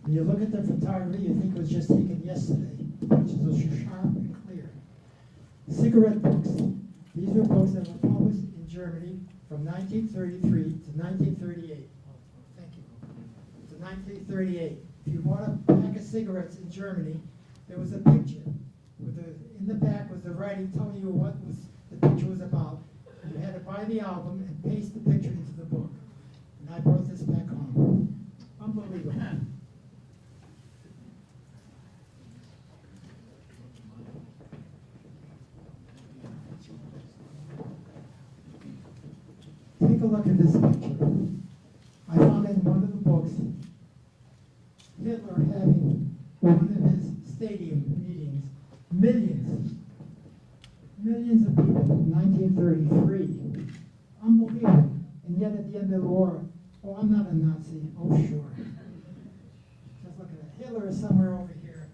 Speaker 3: When you look at the photography, you think it was just taken yesterday. The pictures are sharp and clear. Cigarette books. These were books that were published in Germany from 1933 to 1938. Thank you. To 1938. If you bought a pack of cigarettes in Germany, there was a picture. In the back was the writing telling you what the picture was about. And you had to buy the album and paste the picture into the book. And I brought this back home. Unbelievable. Take a look at this picture. I found in one of the books Hitler having one of his stadium meetings, millions of people in 1933. Unbelievable. And yet at the end of the war, Oh, I'm not a Nazi. Oh, sure. Just looking at Hitler is somewhere over here.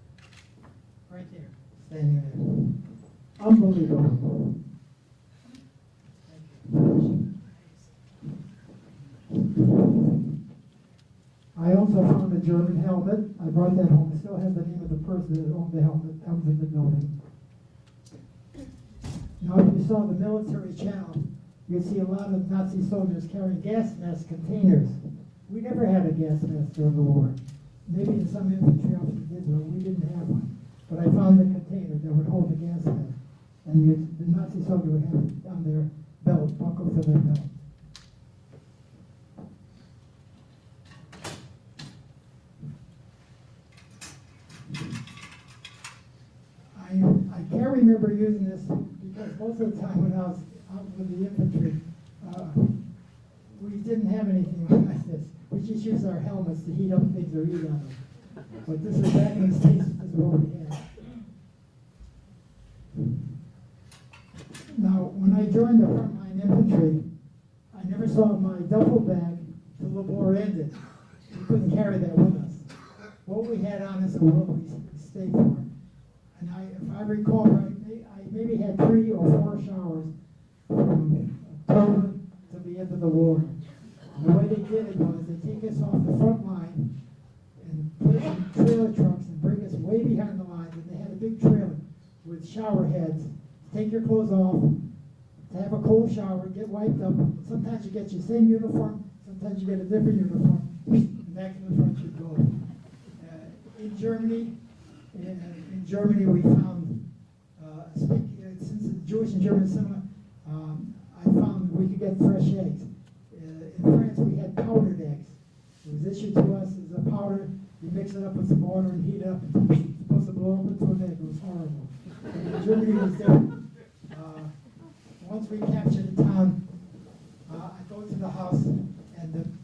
Speaker 3: Right there. Standing there. Unbelievable. I also found a German helmet. I brought that home. It still has the name of the person that owned the helmet. That was in the building. Now, if you saw the military channel, you'd see a lot of Nazi soldiers carrying gas mask containers. We never had a gas mask during the war. Maybe in some infantry officers did, but we didn't have one. But I found the container that would hold the gas mask. And the Nazi soldier would have it on their belt, buckled to their belt. I can't remember using this because most of the time when I was out with the infantry, we didn't have anything like this. We just used our helmets to heat up things or eat on them. But this is back in the States, this is what we had. Now, when I joined the frontline infantry, I never saw my duffel bag till the war ended. We couldn't carry that with us. What we had on us was what we stayed for. And if I recall right, I maybe had 3 or 4 showers from October to the end of the war. And the way they did it was they take us off the front line and put us in trailer trucks and bring us way behind the lines. And they had a big trailer with shower heads. Take your clothes off, to have a cold shower, get wiped up. Sometimes you get your same uniform, sometimes you get a different uniform. And back in the front you go. In Germany we found, since the Jewish and German cinema, I found we could get fresh eggs. In France we had powdered eggs. It was issued to us as a powder. You mix it up with some water and heat it up. It's supposed to blow up into an egg. It was horrible. But in Germany it was different. Once we captured the town, I go to the house and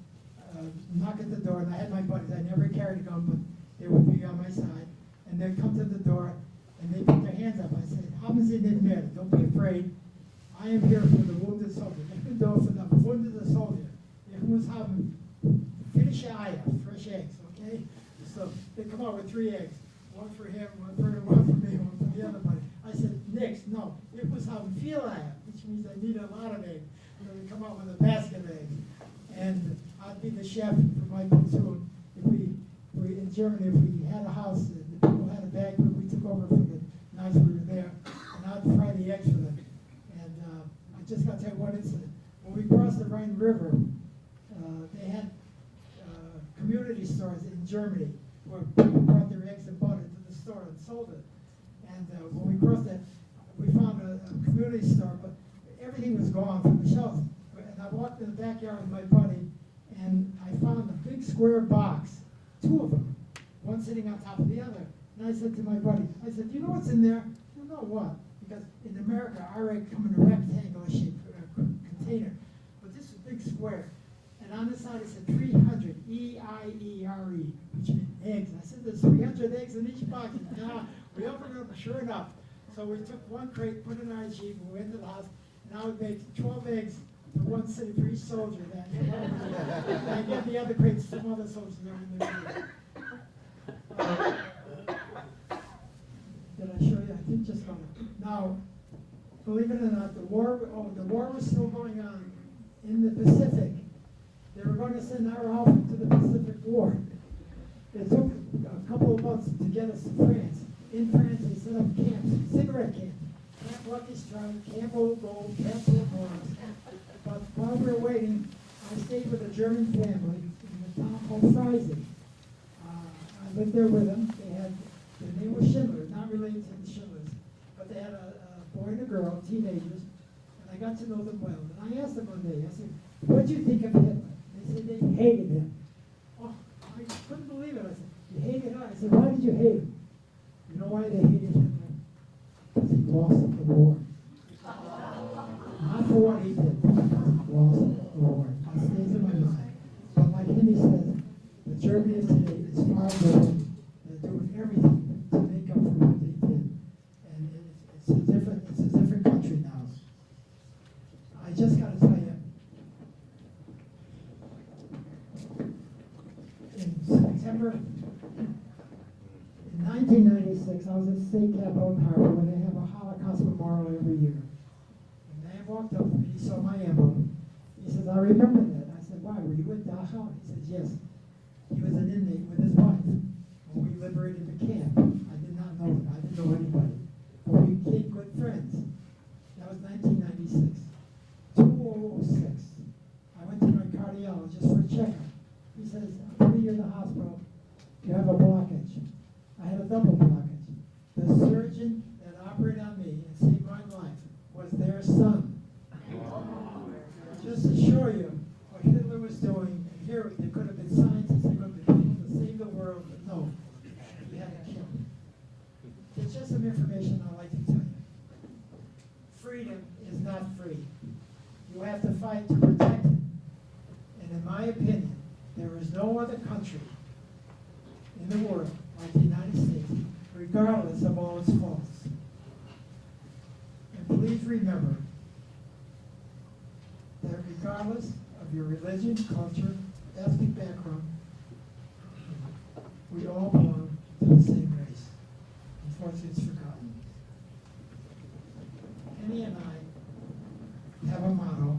Speaker 3: knock at the door, and I had my buddies. I never carried a gun, but they would be on my side. And they'd come to the door, and they put their hands up. I said, "Haben Sie nicht mehr? Don't be afraid. I am here for the wounded soldier. Ich bin da für den wounded soldier. Ich muss haben frische Eier, fresh eggs, okay?" So they come out with 3 eggs. One for him, one for me, one for the other buddy. I said, "Nix, no. It was haben viel Eier," which means I need a lot of eggs. So we come out with a basket of eggs. And I'd be the chef for my platoon. If we in Germany, if we had a house, the people had a banquet, we took over for the nights we were there, and I'd fry the eggs for them. And I just got to tell you one incident. When we crossed the Rhine River, they had community stores in Germany where people brought their eggs and butter to the store and sold it. And when we crossed that, we found a community store, but everything was gone from the shelves. And I walked in the backyard with my buddy, and I found a big square box, 2 of them, one sitting on top of the other. And I said to my buddy, I said, "You know what's in there?" "You know what?" Because in America, our egg come in a rectangular shaped container, but this is a big square. And on the side it said 300, E-I-E-R-E, which meant eggs. I said, "There's 300 eggs in each box." And we opened it up, sure enough. So we took 1 crate, put it in our Jeep, we went to the house, and now we made 12 eggs for 1 city for each soldier. And I gave the other crates to some other soldiers over in there. Did I show you? I think just on it. Now, believe it or not, the war was still going on in the Pacific. They were going to send our outfit to the Pacific War. It took a couple of months to get us to France. In France, they set up camps, cigarette camps. Camp Lucky Strike, Camp Old Gold, Camp Old Mars. But while we were waiting, I stayed with a German family in a town called Freising. I lived there with them. Their name was Schindler, not related to the Schindlers. But they had a boy and a girl, teenagers, and I got to know them well. And I asked them one day, I said, "What did you think of Hitler?" They said they hated him. Oh, I couldn't believe it. I said, "You hated him?" I said, "Why did you hate him?" You know why they hated Hitler? Because he lost the war. Not for what he did, because he lost the war. That stays in my mind. But like Henry says, the Germany of today is far better. They're doing everything to make up for what they did. And it's a different country now. I just got to tell you, remember in 1996, I was at State Capitol in Harvard when they have a Holocaust memorial every year. And man walked up to me, he saw my emblem. He says, I remember that. I said, why, were you at Dachau? He says, yes. He was an inmate with his wife when we liberated the camp. I did not know it. I didn't know anybody. But we became good friends. That was 1996. 2006. I went to my cardiologist for a checkup. He says, I'm putting you in the hospital. You have a blockage. I had a double blockage. The surgeon that operated on me and saved my life was their son. Just to show you what Hitler was doing, and here there could have been scientists, there could have been people to save the world, but no, he had to kill. It's just some information I'd like to tell you. Freedom is not free. You have to fight to protect it. And in my opinion, there is no other country in the world like the United States, regardless of all its faults. And please remember that regardless of your religion, culture, ethnic background, we all belong to the same race. Unfortunately, it's forgotten. Penny and I have a motto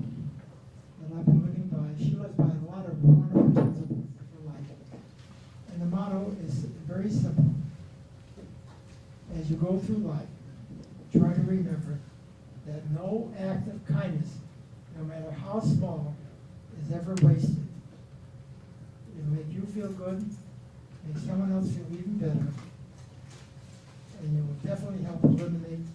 Speaker 3: that I've been living by. She lives by a lot of wonderful principles for life. And the motto is very simple. As you go through life, try to remember that no act of kindness, no matter how small, is ever wasted. It'll make you feel good, make someone else feel even better, and you will definitely help eliminate